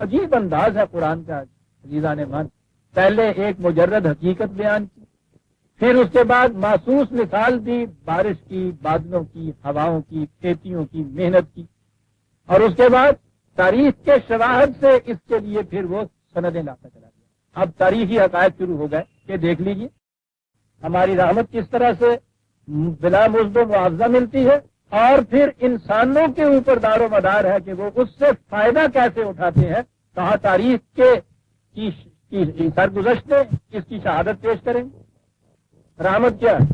عجیب انداز ہے قرآن کا عزیزان مان۔ پہلے ایک مجرد حقیقت بیان کی، پھر اس کے بعد محسوس مثال دی بارش کی، بادلوں کی، ہواؤں کی، کھیتیوں کی، محنت کی، اور اس کے بعد تاریخ کے شواہد سے اس کے لیے پھر وہ سندیں لاتا چلا گیا۔ اب تاریخی حقائق شروع ہو گئے کہ دیکھ لیجیے ہماری رحمت کس طرح سے بلا مزد و معاوضہ ملتی ہے، اور پھر انسانوں کے اوپر دار و مدار ہے کہ وہ اس سے فائدہ کیسے اٹھاتے ہیں۔ کہاں تاریخ کے کی سرگزشت اس کی شہادت پیش کریں گے۔ رحمت کیا ہے؟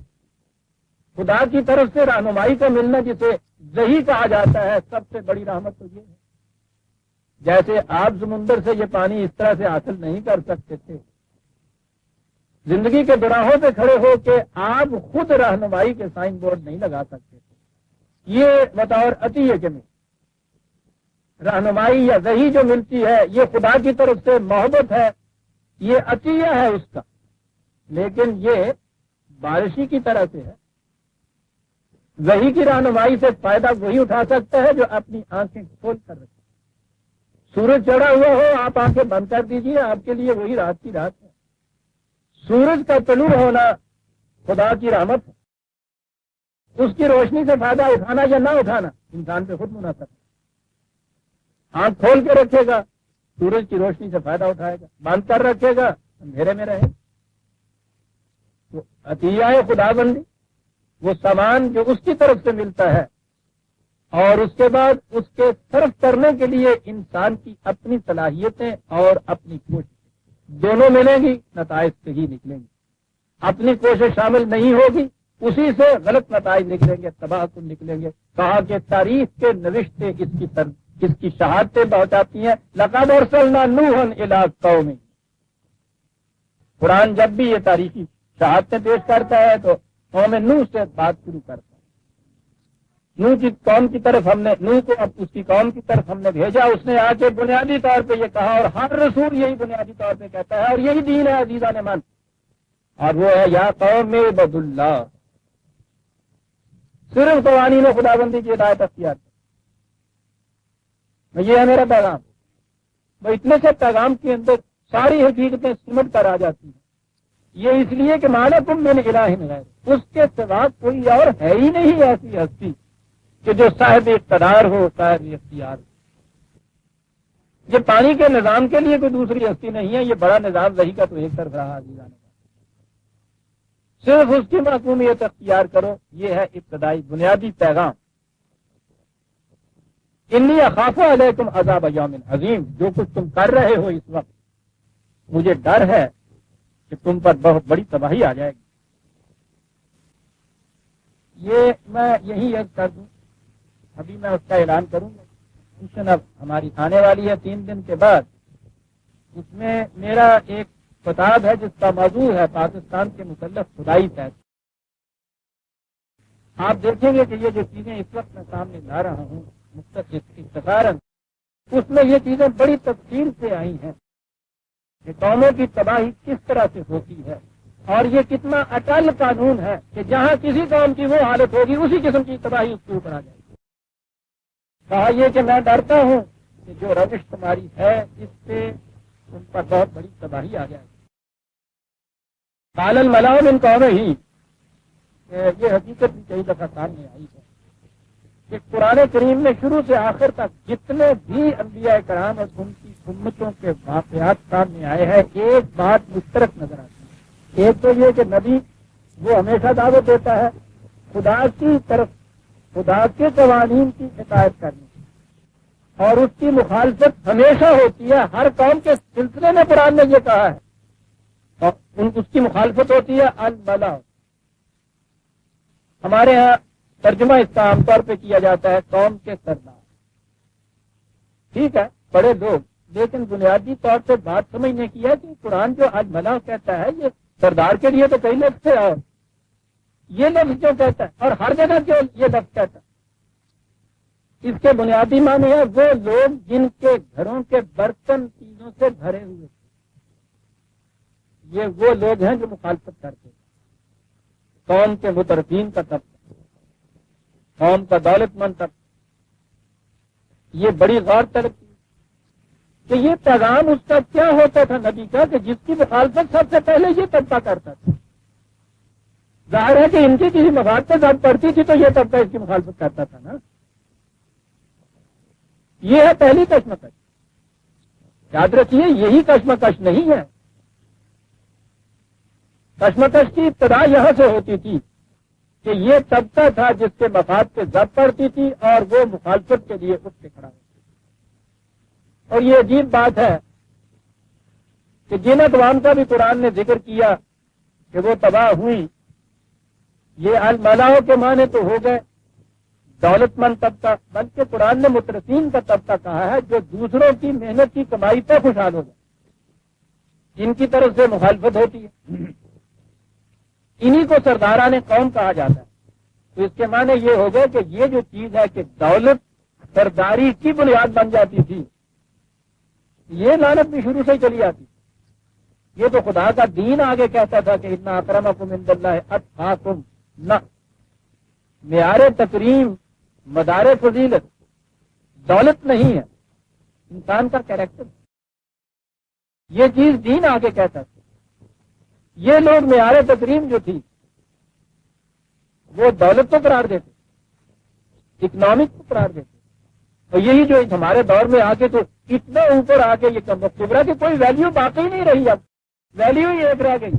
خدا کی طرف سے رہنمائی کا ملنا، جسے وحی کہا جاتا ہے، سب سے بڑی رحمت تو یہ ہے۔ جیسے آپ سمندر سے یہ پانی اس طرح سے حاصل نہیں کر سکتے تھے، زندگی کے دوراہوں پہ کھڑے ہو کے آپ خود رہنمائی کے سائن بورڈ نہیں لگا سکتے تھے۔ یہ بطور عطیہ کے میں رہنمائی یا وحی جو ملتی ہے، یہ خدا کی طرف سے محبت ہے، یہ عطیہ ہے اس کا، لیکن یہ بارشی کی طرح سے ہے۔ وحی کی رہنمائی سے فائدہ وہی اٹھا سکتا ہے جو اپنی آنکھیں کھول کر رکھے۔ سورج چڑھا ہوا ہو، آپ آنکھیں بند کر دیجیے، آپ کے لیے وہی رات کی رات ہے۔ سورج کا طلوع ہونا خدا کی رحمت ہے، اس کی روشنی سے فائدہ اٹھانا یا نہ اٹھانا انسان پہ خود منحصر ہے۔ آنکھ کھول کے رکھے گا سورج کی روشنی سے فائدہ اٹھائے گا، بند کر رکھے گا اندھیرے میں رہے۔ تو عطیہ ہے خدا بندی، وہ سامان جو اس کی طرف سے ملتا ہے، اور اس کے بعد اس کے صرف کرنے کے لیے انسان کی اپنی صلاحیتیں اور اپنی کوشش دونوں ملیں گی، نتائج سے ہی نکلیں گی۔ اپنی کوشش شامل نہیں ہوگی، اسی سے غلط نتائج نکلیں گے، تباہ کن نکلیں گے۔ کہا کہ تاریخ کے نوشتے اس کی شہادتیں پہنچاتی ہیں۔ لقد ارسلنا نوحا الی قومہ، قرآن جب بھی یہ تاریخی شہادتیں پیش کرتا ہے تو قوم نوح سے بات شروع کرتا ہے۔ نوح کی قوم کی طرف ہم نے، نوح کو اب اس کی قوم کی طرف ہم نے بھیجا، اس نے آ کے بنیادی طور پہ یہ کہا، اور ہر رسول یہی بنیادی طور پہ کہتا ہے، اور یہی دین ہے عزیزان من، اور وہ ہے یا قوم اعبدوا اللہ، صرف قوانین خدا بندی کی ہدایت اختیار کریں۔ یہ ہے میرا پیغام۔ وہ اتنے سے پیغام کے اندر ساری حقیقتیں سمٹ کر آ جاتی ہیں۔ یہ اس لیے کہ مالکم من الہ غیر، اس کے سوا کوئی اور ہے ہی نہیں ایسی ہستی کہ جو صاحب اقتدار ہو، صاحب اختیار ہو۔ یہ پانی کے نظام کے لیے کوئی دوسری ہستی نہیں ہے، یہ بڑا نظام وحی کا تو ایک طرف رہا عزیزان، صرف اس کی محکومیت اختیار کرو۔ یہ ہے ابتدائی بنیادی پیغام۔ انی اخاف علیکم عذاب یوم عظیم، جو کچھ تم کر رہے ہو اس وقت، مجھے ڈر ہے کہ تم پر بہت بڑی تباہی آ جائے گی۔ یہ میں یہی عرض کر دوں، ابھی میں اس کا اعلان کروں گا، ٹیوشن اب ہماری آنے والی ہے 3 دن کے بعد۔ اس میں میرا ایک کتاب ہے جس کا موضوع ہے پاکستان کے متعلق خدائی فیصلے۔ آپ دیکھیں گے کہ یہ جو چیزیں اس وقت میں سامنے لا رہا ہوں اختصاراً، اس میں یہ چیزیں بڑی تفصیل سے آئی ہیں کہ قوموں کی تباہی کس طرح سے ہوتی ہے، اور یہ کتنا اٹل قانون ہے کہ جہاں کسی قوم کی وہ حالت ہوگی اسی قسم کی تباہی اس کے اوپر آ جائے گی۔ کہا یہ کہ میں ڈرتا ہوں کہ جو روش تمہاری ہے اس سے تم پر بہت بڑی تباہی آ جائے گی۔ قال الملأ من قومہ، یہ حقیقت بھی کئی دفعہ سامنے آئی ہے کہ قرآن کریم میں شروع سے آخر تک جتنے بھی انبیاء کرام اور ان کی امتوں کے واقعات سامنے آئے ہیں، ایک بات مشترک نظر آتی ہے۔ ایک تو یہ کہ نبی وہ ہمیشہ دعوت دیتا ہے خدا کی طرف، خدا کے قوانین کی اطاعت کرنے کی، اور اس کی مخالفت ہمیشہ ہوتی ہے۔ ہر قوم کے سلسلے میں قرآن نے یہ کہا ہے، اور اس کی مخالفت ہوتی ہے الملأ۔ ہمارے ہاں ترجمہ اس کا عام طور پہ کیا جاتا ہے قوم کے سردار، ٹھیک ہے، بڑے لوگ، لیکن بنیادی طور سے بات سمجھنے کی ہے کہ قرآن جو آج ملا کہتا ہے یہ سردار کے لیے تو کئی لفظ تھے، اور یہ لفظ کیوں کہتا ہے اور ہر جگہ کیوں یہ لفظ کہتا ہے؟ اس کے بنیادی معنی ہے وہ لوگ جن کے گھروں کے برتن چیزوں سے بھرے ہوئے تھے، یہ وہ لوگ ہیں جو مخالفت کرتے ہیں۔ قوم کے مترفین کا طبقہ، قوم کا دولت مند طبقہ، یہ بڑی غور طلب کی کہ یہ پیغام اس کا کیا ہوتا تھا نبی کا، کہ جس کی مخالفت سب سے پہلے یہ طبقہ کرتا تھا۔ ظاہر ہے کہ ان کی کسی مفاد پہ ضرب پڑتی تھی تو یہ طبقہ اس کی مخالفت کرتا تھا نا۔ یہ ہے پہلی کشمکش۔ یاد رکھیے یہی کشمکش نہیں ہے، کشمکش کی ابتدا یہاں سے ہوتی تھی کہ یہ طبقہ تھا جس کے مفاد پہ ضرب پڑتی تھی اور وہ مخالفت کے لیے اٹھ کے کھڑا ہوتا۔ اور یہ عجیب بات ہے کہ جن اقوام کا بھی قرآن نے ذکر کیا کہ وہ تباہ ہوئی، یہ الملاؤ کے معنی تو ہو گئے دولت مند طبقہ، بلکہ قرآن نے مترفین کا طبقہ کہا ہے جو دوسروں کی محنت کی کمائی پہ خوشحال ہو جائے، جن کی طرف سے مخالفت ہوتی ہے، انہی کو سرداران قوم کہا جاتا ہے۔ تو اس کے معنی یہ ہو گئے کہ یہ جو چیز ہے کہ دولت سرداری کی بنیاد بن جاتی تھی، یہ لعنت بھی شروع سے ہی چلی آتی۔ یہ تو خدا کا دین آگے کہتا تھا کہ اتنا اکرمکم عند اللہ اتقاکم، نہ معیار تکریم مدار فضیلت دولت نہیں ہے، انسان کا کیریکٹر، یہ چیز دین آگے کہتا تھا۔ یہ لوگ معیار تکریم جو تھی وہ دولت کو قرار دیتے، اکنامک کو قرار دیتے، اور یہی جو ہمارے دور میں آ کے تو اتنا اوپر آ کے یہ کم خبرہ کہ کوئی ویلیو باقی نہیں رہی، اب ویلیو ہی ایک رہ گئی۔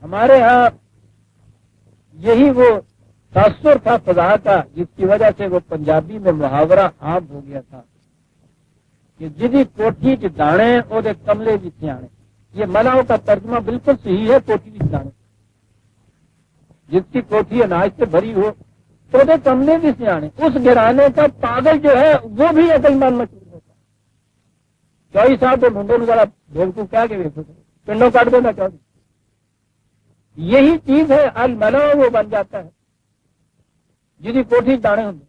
ہمارے ہاں یہی وہ تاثر تھا فضا کا جس کی وجہ سے وہ پنجابی میں محاورہ عام ہو گیا تھا کہ جدی کوٹھی چ دانے وہ کملے بھی سیانے۔ یہ ملاؤں کا ترجمہ بالکل صحیح ہے، کوٹھی بھی دانے، جس کی کوٹھی اناج سے بھری ہو تو وہ کملے بھی سیانے۔ اس گرانے کا پاگل جو ہے وہ بھی عقل مند مشہور ہوتا ہے۔ چوئی صاحب منڈے میں ذرا بھولکو کیا کہ پنڈوں کاٹ دینا چاہیے، یہی چیز ہے الملا، وہ بن جاتا ہے جدی کوٹھی دانے ہوں۔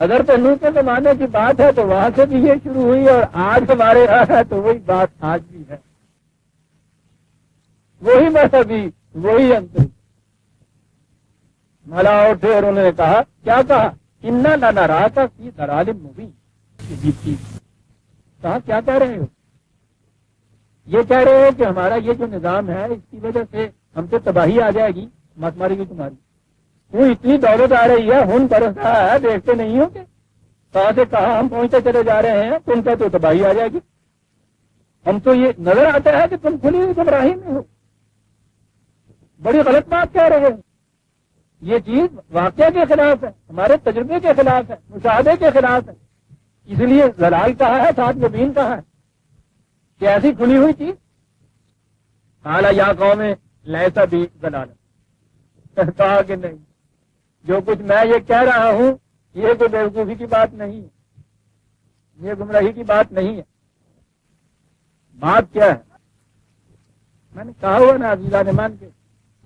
اگر پہلو کے زمانے کی بات ہے تو وہاں سے بھی یہ شروع ہوئی، اور آج ہمارے یہاں ہے تو وہی بات آج بھی ہے، وہی مذہبی وہی انتر۔ ملا اٹھے اور انہوں نے کہا، کیا کہا؟ انا لنراک فی ضلال مبین۔ کہا کیا کہہ رہے ہو؟ یہ کہہ رہے ہو کہ ہمارا یہ جو نظام ہے اس کی وجہ سے ہم سے تباہی آ جائے گی، مت مارے گی تمہاری، وہ اتنی دولت آ رہی ہے، ہن برس رہا ہے، دیکھتے نہیں ہو کہ کہاں سے کہاں ہم پہنچتے چلے جا رہے ہیں، تم کا تو تباہی آ جائے گی۔ ہم تو یہ نظر آتا ہے کہ تم کھلی ہوئی گمراہی میں ہو، بڑی غلط بات کہہ رہے ہو، یہ چیز واقعہ کے خلاف ہے، ہمارے تجربے کے خلاف ہے، مشاہدے کے خلاف ہے، اس لیے ضلال کہا ہے، ساتھ مبین کہا ہے کہ ایسی کھلی ہوئی چیز۔ حالا یا قوم لیسا بھی ضلال، کہا کہ نہیں، جو کچھ میں یہ کہہ رہا ہوں یہ کوئی بیوقوفی کی بات نہیں ہے، یہ گمراہی کی بات نہیں ہے۔ بات کیا ہے؟ میں نے کہا ہوا نا عزیزان ایمان کے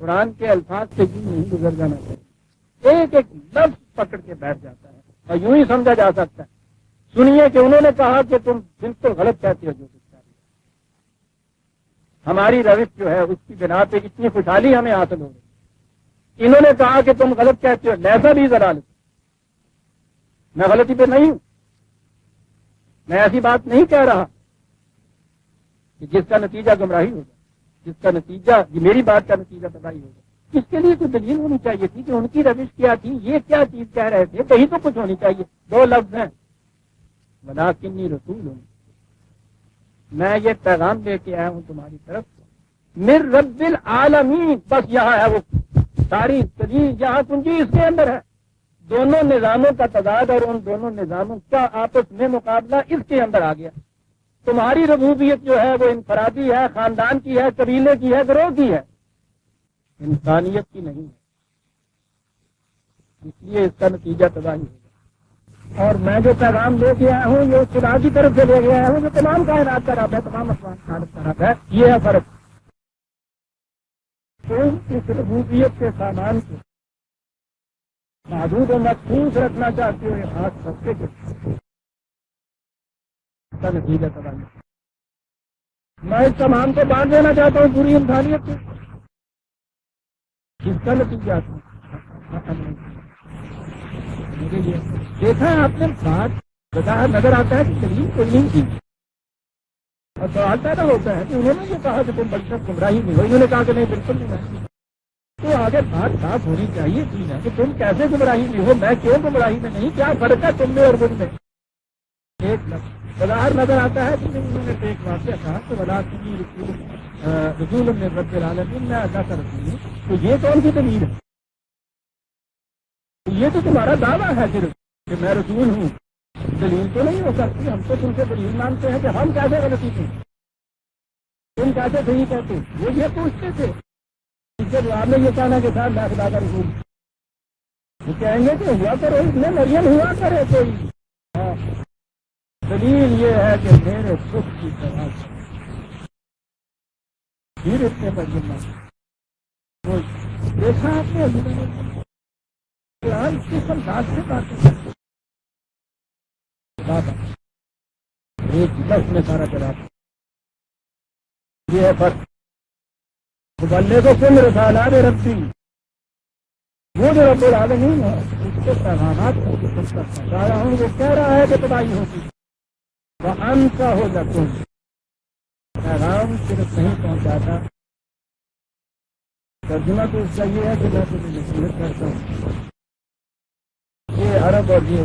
قرآن کے الفاظ سے یوں نہیں گزر جانا چاہیے، ایک ایک لفظ پکڑ کے بیٹھ جاتا ہے اور یوں ہی سمجھا جا سکتا ہے۔ سنیے کہ انہوں نے کہا کہ تم بالکل غلط کہتے ہو جو کچھ کہہ رہے ہو، ہماری روش جو ہے اس کی بنا پہ اتنی خوشحالی ہمیں حاصل ہو رہی۔ انہوں نے کہا کہ تم غلط کہتے ہو، لیسا بھی ضلال، میں غلطی پہ نہیں ہوں، میں ایسی بات نہیں کہہ رہا کہ جس کا نتیجہ گمراہی ہوگا، جس کا نتیجہ یہ میری بات کا نتیجہ تباہی ہوگا۔ اس کے لیے کوئی دلیل ہونی چاہیے تھی کہ ان کی روش کیا تھی، یہ کیا چیز کہہ رہے تھے، کہیں تو کچھ ہونی چاہیے۔ دو لفظ ہیں، ولکنی رسول ہوں، میں یہ پیغام لے کے آیا ہوں تمہاری طرف من رب العالمین۔ بس یہاں ہے وہ ساری تجویز، یہاں کنجی اس کے اندر ہے، دونوں نظاموں کا تضاد اور ان دونوں نظاموں کا آپس میں مقابلہ اس کے اندر آ گیا۔ تمہاری ربوبیت جو ہے وہ انفرادی ہے، خاندان کی ہے، قبیلے کی ہے، گروہ کی ہے، انسانیت کی نہیں ہے، اس لیے اس کا نتیجہ تباہی ہوگا۔ اور میں جو پیغام لے کے آیا ہوں یہ خدا کی طرف سے لے کے آیا ہوں جو تمام کائنات کا رب ہے، تمام کائنات کا رب ہے. یہ ہے فرق. تم اس ربوبیت کے سامان کو محدود و مخصوص رکھنا چاہتے ہو، یہ ہاتھ رکھتے کا نتیجہ تباہی. میں اس سامان کو بانٹ دینا چاہتا ہوں پوری انسانیت کو، جس کا نتیجہ مجھے یہ دیکھا ہے آپ نے بات بظاہر نظر آتا ہے کہ دلیل کوئی نہیں تھی، اور سوال پیدا ہوتا ہے کہ انہوں نے یہ کہا کہ تم بلکہ گمراہی نہیں ہو، انہوں نے کہا کہ نہیں بالکل نہیں. تو آگے بات صاف ہونی چاہیے تھی نا کہ تم کیسے گمراہی میں ہو، میں کیوں گمراہی میں نہیں، کیا فرق ہے تم میں اور مجھ میں. ایک بظاہر نظر آتا ہے کہ انہوں نے ایک واقعہ کہا کہ بلا کی رسول میں رب العالمین میں اللہ کا رسول ہوں، تو یہ کون سی دلیل ہے؟ یہ تو تمہارا دعویٰ ہے صرف کہ میں رسول ہوں، دلیل تو نہیں ہو سکتی. ہم تو تم سے دلیل مانتے ہیں کہ ہم کیسے غلطی تھے، تم کیسے صحیح کہتے. وہ یہ پوچھتے تھے، اس کے جواب میں یہ کہنا کہ صاحب میں خدا کا رسول. وہ کہیں گے کہ ہوا کرو اس میں مریم ہوا کرے کوئی. دلیل یہ ہے کہ میرے خود کی طرح پھر اتنے مریم دیکھا آپ نے کس انداز سے باتیں ایک لفظ میں سارا جواب. یہ ہے فرق. بلے کو کل رسالات ربی، وہ جو رب العالمین ہے اس کے پیغامات کو پہنچا رہا ہوں. وہ کہہ رہا ہے کہ تباہی ہوتی وہ ان کا ہو جاتے ہیں. پیغام صرف نہیں پہنچاتا. ترجمہ تو اس کا یہ ہے کہ میں تمہیں نصیحت کرتا ہوں. یہ عرب اور یہ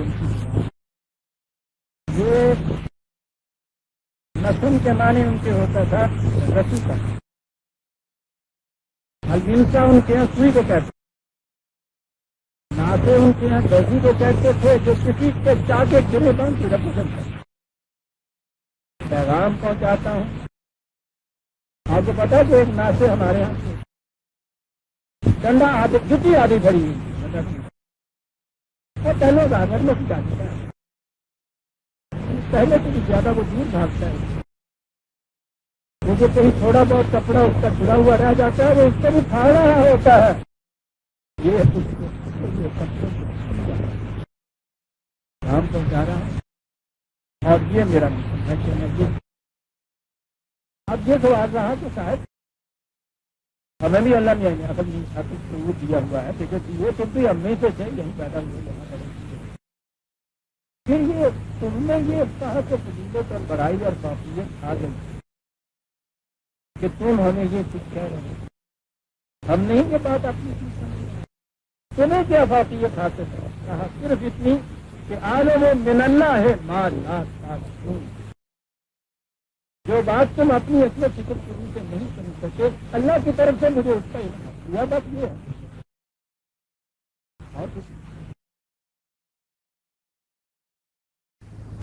نسل کے معنی ان کے ہوتا تھا رسی کا. الجنسا ان کے یہاں سوئی کو کہتے، ناسے ان کے یہاں درزی کو کہتے تھے جو کسی کے چاہ کے گرے بن کی رپسن کرتا. پیغام پہنچاتا ہوں. آپ کو پتا کہ ایک ناسے ہمارے یہاں سے ڈنڈا آدھی جتی آدھی بھری ہوئی وہ پہلے گاگر میں جاتا ہے، پہلے سے بھی زیادہ وہ دور بھاگتا ہے. وہ جو کہیں تھوڑا بہت کپڑا اس کا چھڑا ہوا رہ جاتا ہے وہ اس کو بھی کھا رہا ہوتا ہے. یہ کام پہنچا رہا ہے اور یہ میرا مشن ہے کہ میں یہ. اب یہ سوال رہا کہ شاید ہمیں بھی اللہ نے ثبوت دیا ہوا ہے کہ یہ تم بھی امی سے تھے یہیں پیدا ہوئے. پھر یہ تم نے یہ کہا کہ فضیلت اور بڑائی اور فاقیت آ گئی کہ تم ہمیں یہ کچھ کہہ رہے ہیں. ہم نہیں یہ بات اپنی تمہیں کیا فاقیت حاصل ہے؟ کہا صرف اتنی کہ عالم من اللہ ہے مال جو بات تم اپنی اصل فکر شروع سے نہیں سمجھ سکتے اللہ کی طرف سے مجھے اس کا علم ہے. بات یہ ہے اور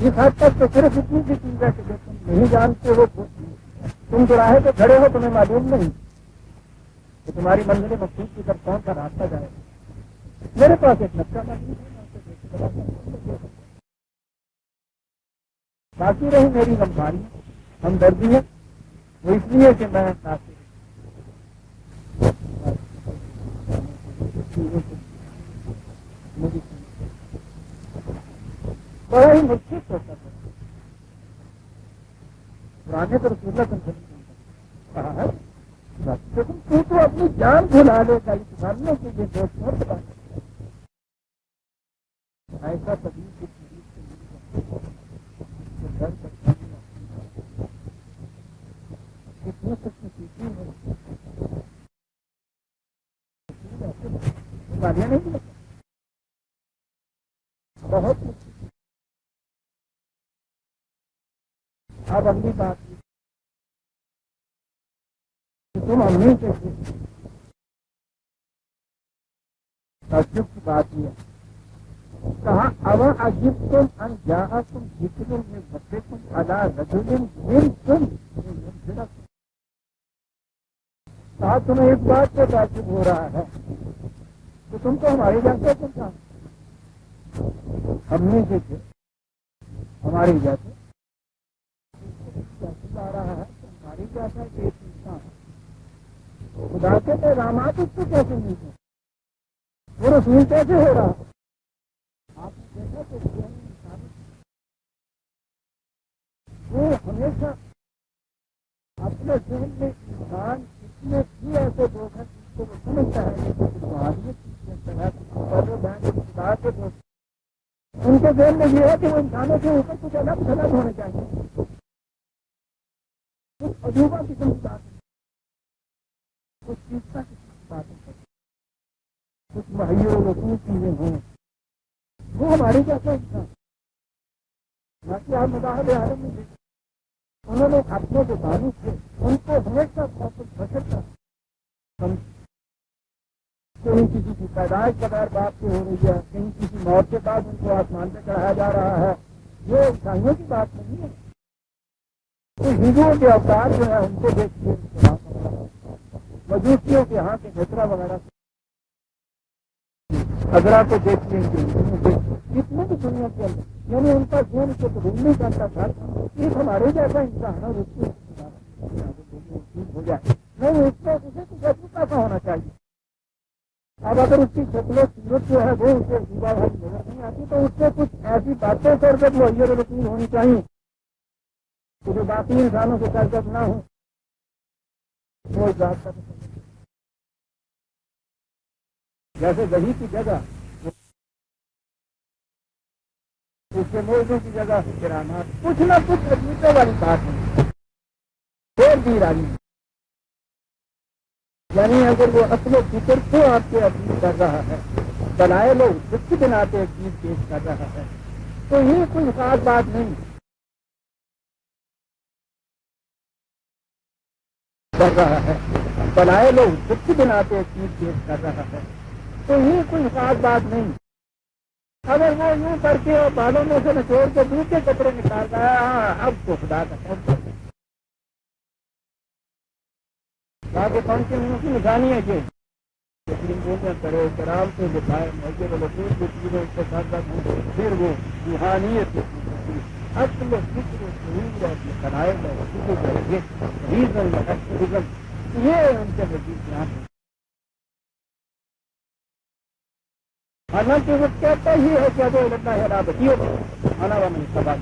اس حد تک تو صرف اتنی سی چیز ہے کہ جو تم نہیں جانتے ہو تم دوراہے پہ کھڑے ہو تمہیں معلوم نہیں کہ تمہاری منزل مقصود کی طرف کون سا راستہ جائے گا. میرے پاس ایک نقشہ موجود ہے. باقی رہی میری غمخاری ہمدردی ہے وہ اس لیے کہ میں بڑا ہی مشکل ہوتا تھا. پرانے تو رسول اللہ صلی اللہ علیہ وسلم کہا ہے لیکن تو اپنی جان بھلا لے گا اس ماننے کے لیے دوست اور بتا ایسا کبھی نہیں بہت. اب اگلی بات تم امی سے تعجب کی بات یہ کہا اب عجیب تم ان جہاں تم ذکر میں بچے تم ادا رجل من تم کہا تمہیں اس بات سے تعجب ہو رہا ہے کہ تم کو ہمارے جیسے تم ہم میں سے تھے ہمارے جیسے آ رہا ہے ہماری جیسا کہ ایک انسان خدا کے پیغامات اس کو کیسے ملتے وہ رسول کیسے ہو رہا آپ نے دیکھا کہ انسان وہ ہمیشہ اپنے ذہن میں انسان اتنے بھی ایسے لوگ ہیں جن کو وہ سمجھتا ہے کہ خدا کے دوست ان کے ذہن میں یہ ہے کہ وہ انسانوں کے اوپر کچھ الگ تھلگ ہونے چاہیے کچھ عجوبہ قسم کی بات ہے کچھ چیزیں قسم کی باتیں کریں کچھ مہیو وقوع چیزیں ہوں وہ ہماری کیسا انسان باقی آپ مظاہر عالم میں دیکھیں انہوں نے اپنے جو بانی تھے ان کو ہمیشہ کچھ بچت کر کہیں کسی کی پیدائش بغیر باپ سے ہو رہی ہے کہیں کسی موت کے بعد ان کو آسمان پہ چڑھایا جا رہا ہے یہ عیسائیوں کی بات نہیں ہے تو ہندوؤں کے اوتار جو ہے ان کو دیکھیے مجوسیوں کے ہاں کے نیترا وغیرہ اگرا کو دیکھیے کتنے بھی دنیا کے اندر یعنی ان کا ذہن کو قبول نہیں کرتا تھا ایک ہمارے جیسا انسان ہے اس کو ہو جائے نہیں اس کو اسے کچھ ایسا کا ہونا چاہیے اب اگر اس کی شکل و صورت جو ہے وہ اسے صبح بھائی نظر نہیں آتی تو اس سے کچھ ایسی باتیں سرگت مہیا رسول ہونی چاہیے کہ جو باقی انسانوں سے سرگت نہ ہو وہ ذات کا جیسے دہی کی جگہ اس کے موضوع کی جگہ کرامات کچھ نہ کچھ عجیبے والی بات ہے پھر بھی راضی یعنی اگر وہ اصل و فکر کو آپ کے اپیل کر رہا ہے بنائے لوگ جس کی بنا پہ ایک چیز پیش کر رہا ہے تو یہ کوئی خاص بات نہیں کر رہا ہے بنائے لوگ جس کی بنا پہ ایک چیز پیش کر رہا ہے تو یہ کوئی خاص بات نہیں اگر وہ یوں کر کے اور بالوں میں سے نچوڑ کے دوسرے کپڑے نکال رہا ہے ہاں اب تو خدا کا کون باقی کون سی کی نشانی ہے کہ کرو کرام سے دکھائے مسجد رسول کی چیزیں اس کے ساتھ ساتھ پھر وہ روحانیت اصل فکر شہید اور قرائد اور یہ ان کے نزدیک بیان ہے حالانکہ وہ کہتا ہی ہے کہ وہ لگتا ہے رابطیوں آنا والا سوال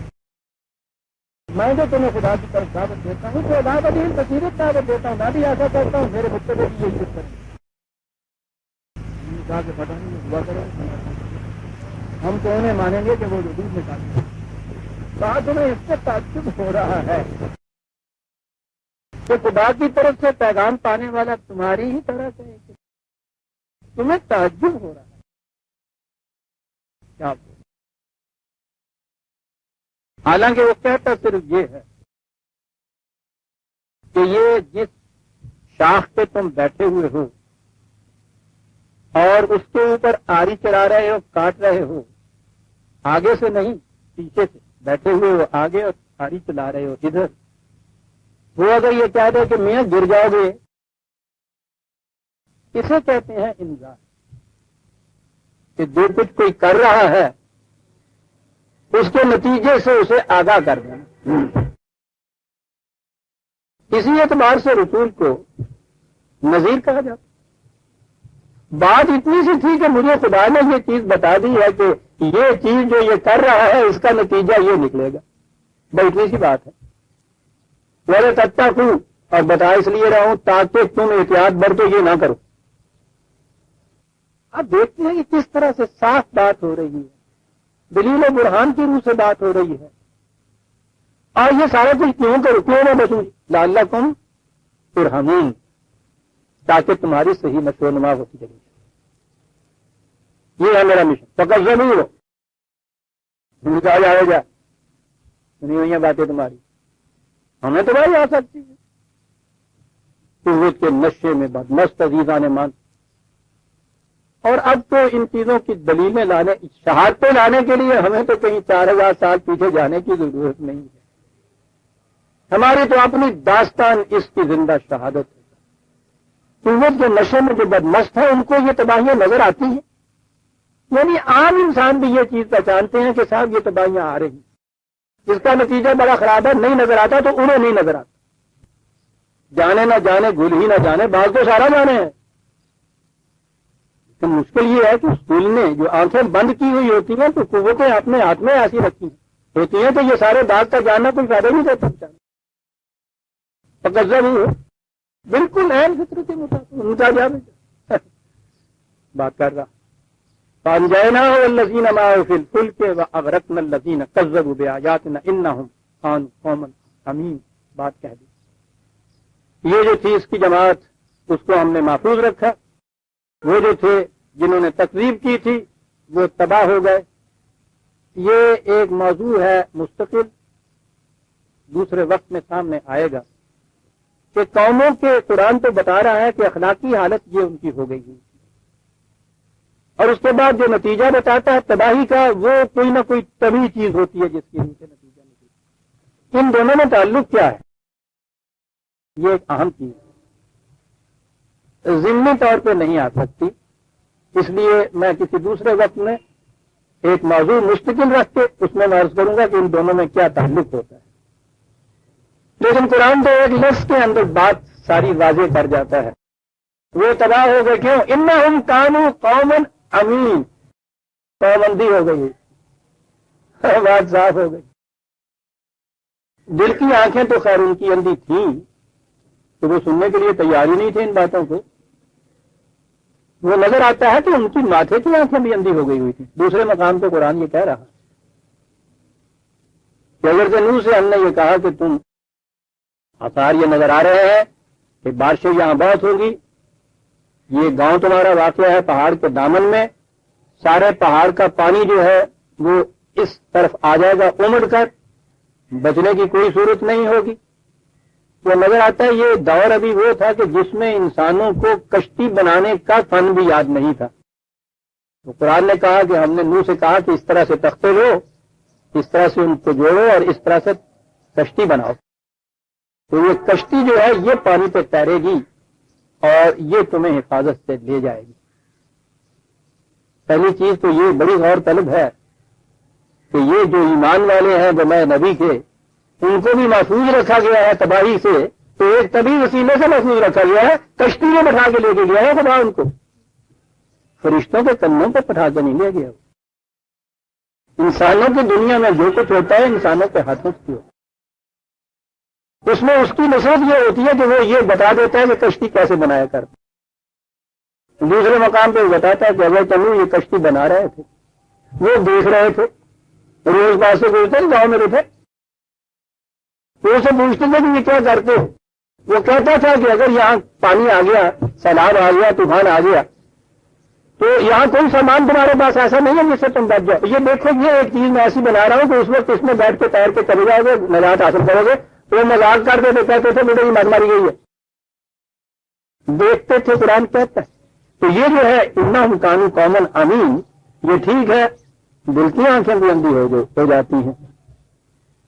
میں جو تمہیں خدا کی طرف دعوت دیتا ہوں تو عدالت بصیرت دعوت دیتا ہوں میں بھی ایسا کرتا ہوں میرے بچے بھی یہی کچھ کریں کے پتہ نہیں ہوا کریں ہم تو انہیں مانیں گے کہ وہ وجود نکالیں بات تمہیں اس سے تعجب ہو رہا ہے کہ خدا کی طرف سے پیغام پانے والا تمہاری ہی طرح سے تمہیں تعجب ہو رہا ہے کیا حالانکہ وہ کہتا صرف یہ ہے کہ یہ جس شاخ پہ تم بیٹھے ہوئے ہو اور اس کے اوپر آری چلا رہے ہو کاٹ رہے ہو آگے سے نہیں پیچھے سے بیٹھے ہوئے ہو آگے اور آری چلا رہے ہو ادھر وہ اگر یہ کہہ دے کہ میں گر جاؤ گے اسے کہتے ہیں انذار کہ جو کچھ کوئی کر رہا ہے اس کے نتیجے سے اسے آگاہ کر دینا اسی اعتبار سے رسول کو نذیر کہا جاتا بات اتنی سی تھی کہ مجھے خدا نے یہ چیز بتا دی ہے کہ یہ چیز جو یہ کر رہا ہے اس کا نتیجہ یہ نکلے گا بس اتنی سی بات ہے میرے تکتا ہوں اور بتا اس لیے رہا ہوں تاکہ تم احتیاط برتو یہ نہ کرو اب دیکھتے ہیں کہ کس طرح سے صاف بات ہو رہی ہے دلیل و برہان کی روح سے بات ہو رہی ہے اور یہ سارا کچھ کیوں کرو کیوں نہ بچوں لعلکم ترحمون تاکہ تمہاری صحیح نشو و نما ہوتی چلی یہ ہے میرا مشن فقط ضرور ہو کہا جائے گا سنی ہوئی ہیں باتیں تمہاری ہمیں تو بھائی آ سکتی ہے قوت کے نشے میں بدمست عزیزان مان اور اب تو ان چیزوں کی دلیلیں لانے شہادتیں لانے کے لیے ہمیں تو کہیں 4000 سال پیچھے جانے کی ضرورت نہیں ہے ہماری تو اپنی داستان اس کی زندہ شہادت ہے قوت کے نشے میں جو بدمست ہیں ان کو یہ تباہیاں نظر آتی ہیں یعنی عام انسان بھی یہ چیز پہچانتے ہیں کہ صاحب یہ تباہیاں آ رہی ہیں، اس کا نتیجہ بڑا خراب ہے، نہیں نظر آتا تو انہیں نہیں نظر آتا، جانے نہ جانے گل ہی نہ جانے، بعض تو سارا جانے ہیں۔ تو مشکل یہ ہے کہ اسکول نے جو آنکھیں بند کی ہوئی ہوتی ہیں تو قوتیں اپنے ہاتھ میں ایسی رکھی ہوتی ہیں کہ یہ سارے بات کا جاننا کوئی فائدہ نہیں دیتا۔ فکذبوا بالکل عین فطرت کے مطابق ان کا جواب بات کر رہا فانجیناہ والذین معہ فی الفلک واغرقنا الذین کذبوا بآیاتنا انہم کانوا قوما عمین، بات کہہ دی۔ یہ جو تھی اس کی جماعت، اس کو ہم نے محفوظ رکھا، وہ جو تھے جنہوں نے تکذیب کی تھی وہ تباہ ہو گئے۔ یہ ایک موضوع ہے مستقل، دوسرے وقت میں سامنے آئے گا کہ قوموں کے قرآن تو بتا رہا ہے کہ اخلاقی حالت یہ ان کی ہو گئی ہے، اور اس کے بعد جو نتیجہ بتاتا ہے تباہی کا وہ کوئی نہ کوئی طبیعی چیز ہوتی ہے جس کی وجہ سے نتیجہ نکلتا ہے۔ ان دونوں میں تعلق کیا ہے؟ یہ ایک اہم چیز ضمنی طور پہ نہیں آ سکتی، اس لیے میں کسی دوسرے وقت میں ایک موضوع مستقل رکھ کے اس میں عرض کروں گا کہ ان دونوں میں کیا تعلق ہوتا ہے۔ لیکن قرآن تو ایک لفظ کے اندر بات ساری واضح کر جاتا ہے، وہ تباہ ہو گئے کیوں؟ انہم کانوا قوما امین، پابندی ہو گئی، بات صاف ہو گئی۔ دل کی آنکھیں تو خیر ان کی اندھی تھیں تو وہ سننے کے لیے تیار ہی نہیں تھے ان باتوں کو۔ وہ نظر آتا ہے کہ ان کی ماتھے کی آنکھیں بھی اندھی ہو گئی ہوئی تھی۔ دوسرے مقام پہ قرآن یہ کہہ رہا کہ اگر سے نوح سے ہم نے یہ کہا کہ تم آثار یہ نظر آ رہے ہیں کہ بارشیں یہاں بہت ہوگی، یہ گاؤں تمہارا واقع ہے پہاڑ کے دامن میں، سارے پہاڑ کا پانی جو ہے وہ اس طرف آ جائے گا امڑ کر، بچنے کی کوئی صورت نہیں ہوگی۔ تو نظر آتا ہے یہ دور ابھی وہ تھا کہ جس میں انسانوں کو کشتی بنانے کا فن بھی یاد نہیں تھا۔ تو قرآن نے کہا کہ ہم نے نوح سے کہا کہ اس طرح سے تختے لو، اس طرح سے ان کو جوڑو اور اس طرح سے کشتی بناؤ، تو یہ کشتی جو ہے یہ پانی پہ تیرے گی اور یہ تمہیں حفاظت سے لے جائے گی۔ پہلی چیز تو یہ بڑی غور طلب ہے کہ یہ جو ایمان والے ہیں جو میں نبی کے، ان کو بھی محفوظ رکھا گیا ہے تباہی سے، تو ایک طبی وسیلے سے محفوظ رکھا گیا ہے، کشتی میں بٹھا کے لے کے گیا ہے خدا ان کو، فرشتوں کے کنوں پہ بٹھا کے نہیں لے گیا۔ انسانوں کی دنیا میں جو کچھ ہوتا ہے انسانوں کے ہاتھوں سے ہوتا ہے، اس میں اس کی نصیحت یہ ہوتی ہے کہ وہ یہ بتا دیتا ہے کہ کشتی کیسے بنایا کرتا۔ دوسرے مقام پہ وہ بتاتا ہے کہ اگر چلو یہ کشتی بنا رہے تھے، وہ دیکھ رہے تھے، روز بات سے گزرتے گاؤں میں رہتے، تو اسے پوچھتے تھے کہ یہ کیا کرتے ہو؟ وہ کہتا تھا کہ اگر یہاں پانی آ گیا، سیلاب آ گیا، طوفان آ گیا، تو یہاں کوئی سامان تمہارے پاس ایسا نہیں ہے جس سے تم بچ جاؤ، یہ دیکھو یہ ایک چیز میں ایسی بنا رہا ہوں کہ اس وقت اس میں بیٹھ کے تیر کے چلے جاؤ گے، نجات حاصل کرو گے۔ تو وہ مذاق کرتے تھے، کہتے تھے بیٹے یہ مر ماری گئی ہے، دیکھتے تھے قرآن کہتا ہے۔ تو یہ جو ہے انہم کانوا قوما امین، یہ ٹھیک ہے دل کی آنکھیں بھی اندھی ہو جاتی ہیں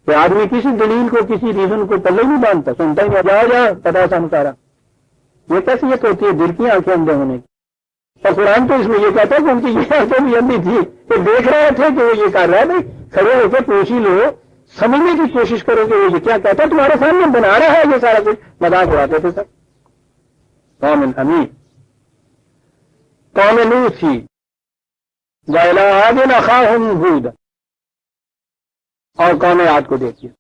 کہ آدمی کسی دلیل کو کسی ریزن کو پلے نہیں باندھتا، سنتا ہی جاؤ پتا سمکارا، یہ کیسیت ہوتی ہے دل کی آنکھیں اندھے ہونے کی۔ اور قرآن تو اس میں یہ کہتا ہے کہ ان کی یہ آنکھیں بھی اندھی تھی کہ دیکھ رہے تھے کہ وہ یہ کر رہا ہے، بھائی کھڑے ہو کے پوچھ ہی لو، سمجھنے کی کوشش کرو کہ وہ یہ کیا کہتا ہے، تمہارے سامنے بنا رہا ہے یہ سارا کچھ، مذاق اڑاتے تھے سب۔ قوم امین، قوم نوح تھی، وَإِلَىٰ عَادٍ أَخَاهُمْ هُودًا، اور قوم عاد کو دیکھیے،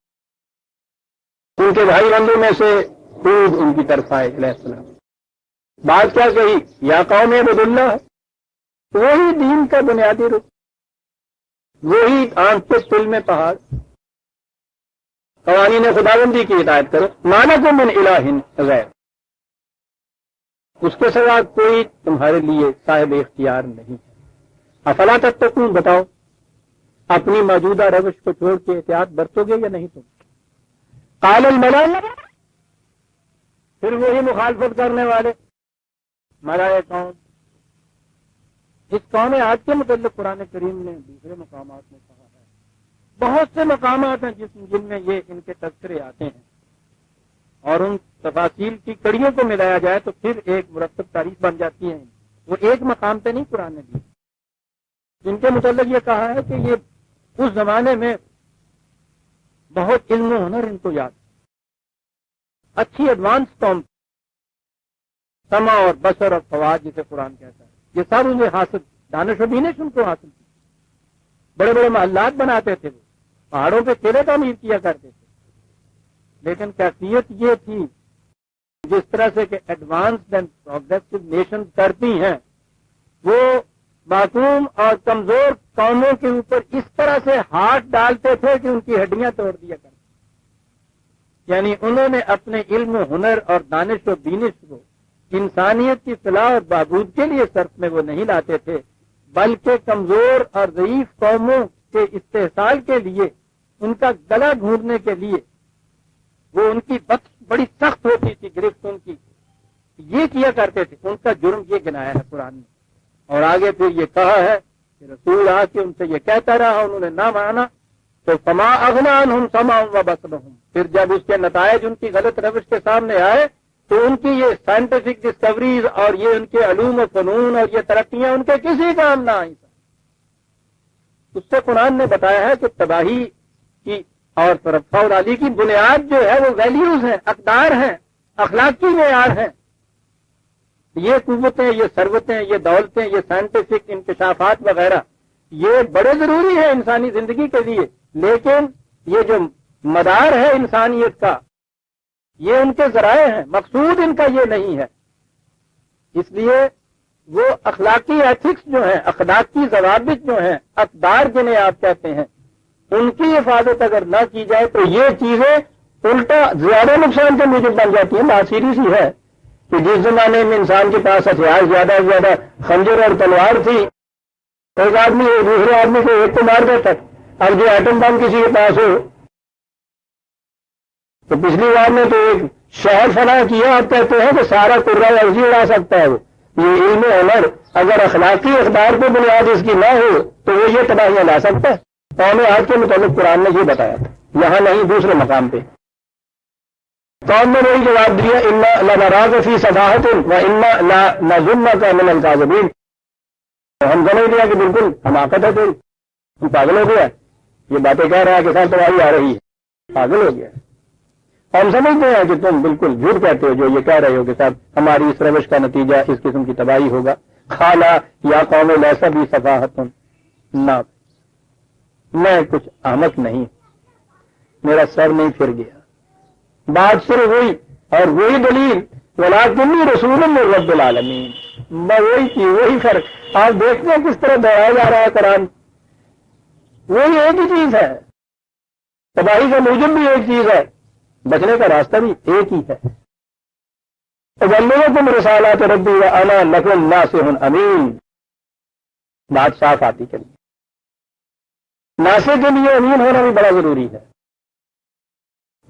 ان کے بھائی بندوں میں سے ہود ان کی طرف آئے علیہ السلام۔ بات کیا کہی؟ یا قوم اعبدوا اللہ، وہی دین کا بنیادی رکن، وہی آنکھ پہ تل میں پہاڑ، قوانین خداوندی کی ہدایت کرو، مَا لَكُم مِّنْ إِلَٰهٍ غَيْرُ، اس کے سوا کوئی تمہارے لیے صاحب اختیار نہیں ہے۔ افلا تتقون، بتاؤ اپنی موجودہ روش کو چھوڑ کے احتیاط برتو گے یا نہیں تم؟ قال الملأ، پھر وہی مخالفت کرنے والے ملائے قوم۔ اس قوم عاد کے متعلق قرآن کریم نے دوسرے مقامات میں کہا ہے، بہت سے مقامات ہیں جن میں یہ ان کے تذکرے آتے ہیں، اور ان تفاصیل کی کڑیوں کو ملایا جائے تو پھر ایک مرتب تاریخ بن جاتی ہے۔ وہ ایک مقام پہ نہیں قرآن نے دی، جن کے متعلق یہ کہا ہے کہ یہ اس زمانے میں بہت علم و ہنر ان کو یاد، اچھی ایڈوانس قوم، سمع اور بصر اور فواد جسے قرآن کہتا ہے، یہ سب انہیں حاصل، دانش و بینش ان کو حاصل کی، بڑے بڑے محلات بناتے تھے، وہ پہاڑوں پہ قلعے تعمیر کیا کرتے تھے، لیکن کیفیت یہ تھی جس طرح سے کہ ایڈوانسڈ اینڈ پروگریسو نیشن کرتی ہیں، وہ معصوم اور کمزور قوموں کے اوپر اس طرح سے ہاتھ ڈالتے تھے کہ ان کی ہڈیاں توڑ دیا کرتے، یعنی انہوں نے اپنے علم و ہنر اور دانش و بینش کو انسانیت کی فلاح اور بہبود کے لیے صرف میں وہ نہیں لاتے تھے، بلکہ کمزور اور ضعیف قوموں کے استحصال کے لیے، ان کا گلا گھونٹنے کے لیے، وہ ان کی بڑی سخت ہوتی تھی گرفت ان کی، یہ کیا کرتے تھے، ان کا جرم یہ گنایا ہے قرآن نے، اور آگے پھر یہ کہا ہے کہ رسول آ کے ان سے یہ کہتا رہا، انہوں نے نہ مانا تو فما اغنی عنہم سمعہم و بصرہم، پھر جب اس کے نتائج ان کی غلط روش کے سامنے آئے تو ان کی یہ سائنٹیفک ڈسکوریز اور یہ ان کے علوم و فنون اور یہ ترقیاں ان کے کسی کام نہ آئیں۔ اس سے قرآن نے بتایا ہے کہ تباہی کی اور فرفور علی کی بنیاد جو ہے وہ ویلیوز ہیں، اقدار ہیں، اخلاقی معیار ہیں۔ یہ قوتیں، یہ ثروتیں، یہ دولتیں، یہ سائنٹیفک انکشافات وغیرہ یہ بڑے ضروری ہیں انسانی زندگی کے لیے، لیکن یہ جو مدار ہے انسانیت کا یہ ان کے ذرائع ہیں، مقصود ان کا یہ نہیں ہے۔ اس لیے وہ اخلاقی ایتھکس جو ہیں، اخلاقی ضوابط جو ہیں، اقدار جنہیں آپ کہتے ہیں، ان کی حفاظت اگر نہ کی جائے تو یہ چیزیں الٹا زیادہ نقصان کے موجب بن جاتی ہیں۔ بات سیدھی سی ہے کہ جس زمانے میں انسان کے پاس ہتھیار زیادہ سے زیادہ خنجر اور تلوار تھی، ایک آدمی دوسرے آدمی کو ایک کو مار دیتا، اب جو ایٹم بم کسی کے پاس ہو تو پچھلی بار میں تو ایک شہر فلاح کیا، آپ کہتے ہیں کہ سارا قرہ ارضی اڑا سکتا ہے وہ۔ یہ علم و ہنر اگر اخلاقی اقدار پہ بنیاد اس کی نہ ہو تو وہ یہ تباہیاں لا سکتا ہے۔ قوم عاد کے متعلق قرآن نے یہ بتایا تھا، یہاں نہیں دوسرے مقام پہ۔ قوم نے وہی جواب دیا، انا لنراک فی صفاحۃ و انا لنظنک من الکاذبین، ہم سمجھ لیا کہ بالکل حماقت ہے تیری، تم پاگل ہو گیا، یہ باتیں کہہ رہا ہے کہ ساتھ تباہی آ رہی ہے، پاگل ہو گیا۔ ہم سمجھتے ہیں کہ تم بالکل جھوٹ کہتے ہو جو یہ کہہ رہے ہو کہ صاحب ہماری اس روش کا نتیجہ اس قسم کی تباہی ہوگا۔ خالا یا قوم لیسا بھی صفاحت، نہ میں کچھ احمق نہیں، میرا سر نہیں پھر گیا، بات صرف ہوئی اور وہی دلیل، ولکنی رسول من رب العالمین، میں وہی چیز، وہی فرق۔ آپ دیکھتے ہیں کس طرح دہرایا جا رہا ہے قرآن، وہی ایک ہی چیز ہے، تباہی کا موجب بھی ایک چیز ہے، بچنے کا راستہ بھی ایک ہی ہے۔ ابلغکم رسالات ربی وانا لکم ناصح امین، بات صاف آتی چلی۔ ناصح کے لیے امین ہونا بھی بڑا ضروری ہے۔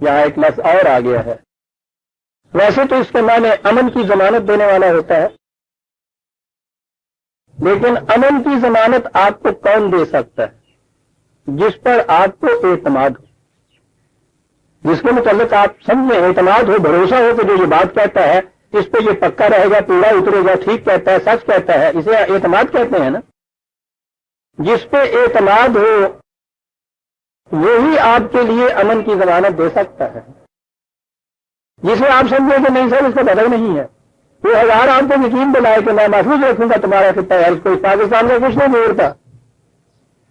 یہاں ایک لفظ اور آ گیا ہے، ویسے تو اس کے معنی امن کی ضمانت دینے والا ہوتا ہے، لیکن امن کی ضمانت آپ کو کون دے سکتا ہے؟ جس پر آپ کو اعتماد ہو، جس کے متعلق آپ سمجھیں، اعتماد ہو، بھروسہ ہو کہ جو یہ بات کہتا ہے اس پہ یہ پکا رہے گا، پورا اترے گا، ٹھیک کہتا ہے، سچ کہتا ہے، اسے اعتماد کہتے ہیں نا۔ جس پہ اعتماد ہو وہی آپ کے لیے امن کی ضمانت دے سکتا ہے۔ جسے آپ سمجھیں کہ نہیں سر اس کا پتہ ہی نہیں ہے، وہ ہزار آپ کو یقین دلائے کہ میں محفوظ رکھوں گا تمہارا خطہ ہے، اس کو پاکستان کا کچھ نہیں چھوڑتا،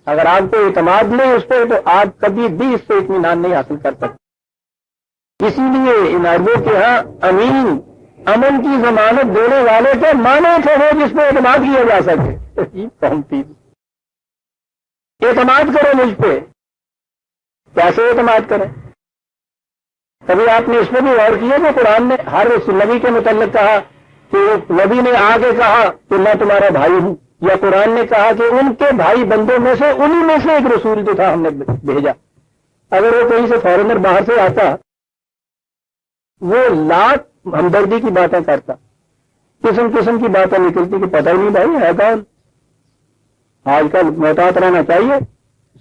اگر آپ کو اعتماد لیں اس پہ تو آپ کبھی بھی اس سے اطمینان نہیں حاصل کر سکتے۔ اسی لیے ان عربوں کے ہاں امین، امن کی ضمانت دینے والے کے معنی تھے وہ جس پہ اعتماد کیا جا سکے۔ اعتماد کرو مجھ پہ، کیسے اعتماد کریں؟ کبھی آپ نے اس پہ بھی غور کیا کہ قرآن نے ہر اس نبی کے متعلق کہا کہ نبی نے آ کے کہا کہ میں تمہارا بھائی ہوں، یا قرآن نے کہا کہ ان کے بھائی بندوں میں سے انہی میں سے ایک رسول جو تھا ہم نے بھیجا۔ اگر وہ کہیں سے فارنر باہر سے آتا وہ لاکھ ہمدردی کی باتیں کرتا، قسم قسم کی باتیں نکلتی کہ پتہ ہی نہیں بھائی ہے کون، آج کل محتاط رہنا چاہیے،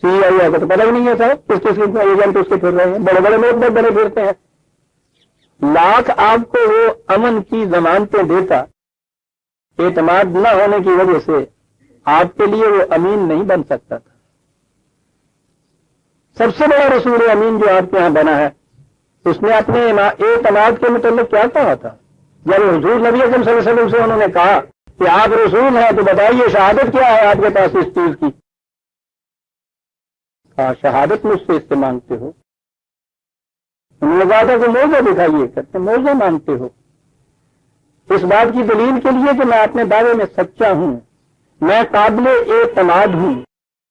سی آئی کا تو پتہ ہی نہیں ہے صاحب کس قسم کے ایجنٹ اس کے پھر رہے ہیں، بڑے بڑے لوگ بڑے پھرتے ہیں۔ لاکھ آپ کو وہ امن کی ضمانتیں دیتا، اعتماد نہ ہونے کی وجہ سے آپ کے لیے وہ امین نہیں بن سکتا تھا. سب سے بڑا رسول امین جو آپ کے یہاں بنا ہے، اس نے اپنے اعتماد کے متعلق کیا کہا تھا؟ جب حضور نبی اکرم صلی اللہ علیہ وسلم سے انہوں نے کہا کہ آپ رسول ہیں تو بتائیے شہادت کیا ہے آپ کے پاس اس چیز کی؟ کہا شہادت مجھ سے اس سے مانگتے ہو. انہوں نے کہا تھا کہ موضوع دکھائیے، کرتے موضوع مانگتے ہو. اس بات کی دلیل کے لیے کہ میں اپنے دعوے میں سچا ہوں، میں قابل اعتماد ہوں،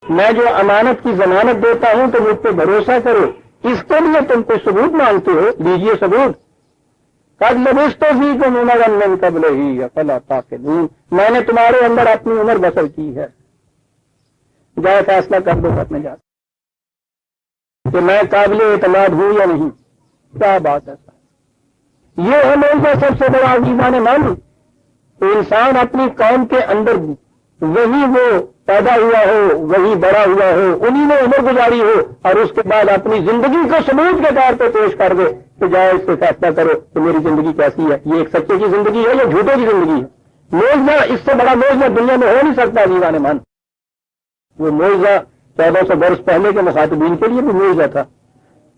میں جو امانت کی ضمانت دیتا ہوں تو مجھ پہ بھروسہ کرو، اس کے لیے تم کو ثبوت مانگتے ہو، لیجیے ثبوت. قد لبثت فیکم عمرا من قبلہ افلا تعقلون، میں نے تمہارے اندر اپنی عمر بسر کی ہے، جائے فیصلہ کر دو اپنے جا کہ میں قابل اعتماد ہوں یا نہیں. کیا بات ہے، یہ ہے موضوع سب سے بڑا عزیزان مان. تو انسان اپنی قوم کے اندر وہی وہ پیدا ہوا ہو، وہی بڑا ہوا ہو، انہی نے عمر گزاری ہو، اور اس کے بعد اپنی زندگی کو ثبوت کے طور پہ پیش کر دے تو جائے اس سے فیصلہ کرو کہ میری زندگی کیسی ہے، یہ ایک سچے کی زندگی ہے یا جھوٹے کی زندگی ہے. معجزہ اس سے بڑا معجزہ دنیا میں ہو نہیں سکتا عزیزان مان. وہ معجزہ 1400 برس پہلے کے مخاطبین کے لیے بھی معجزہ تھا.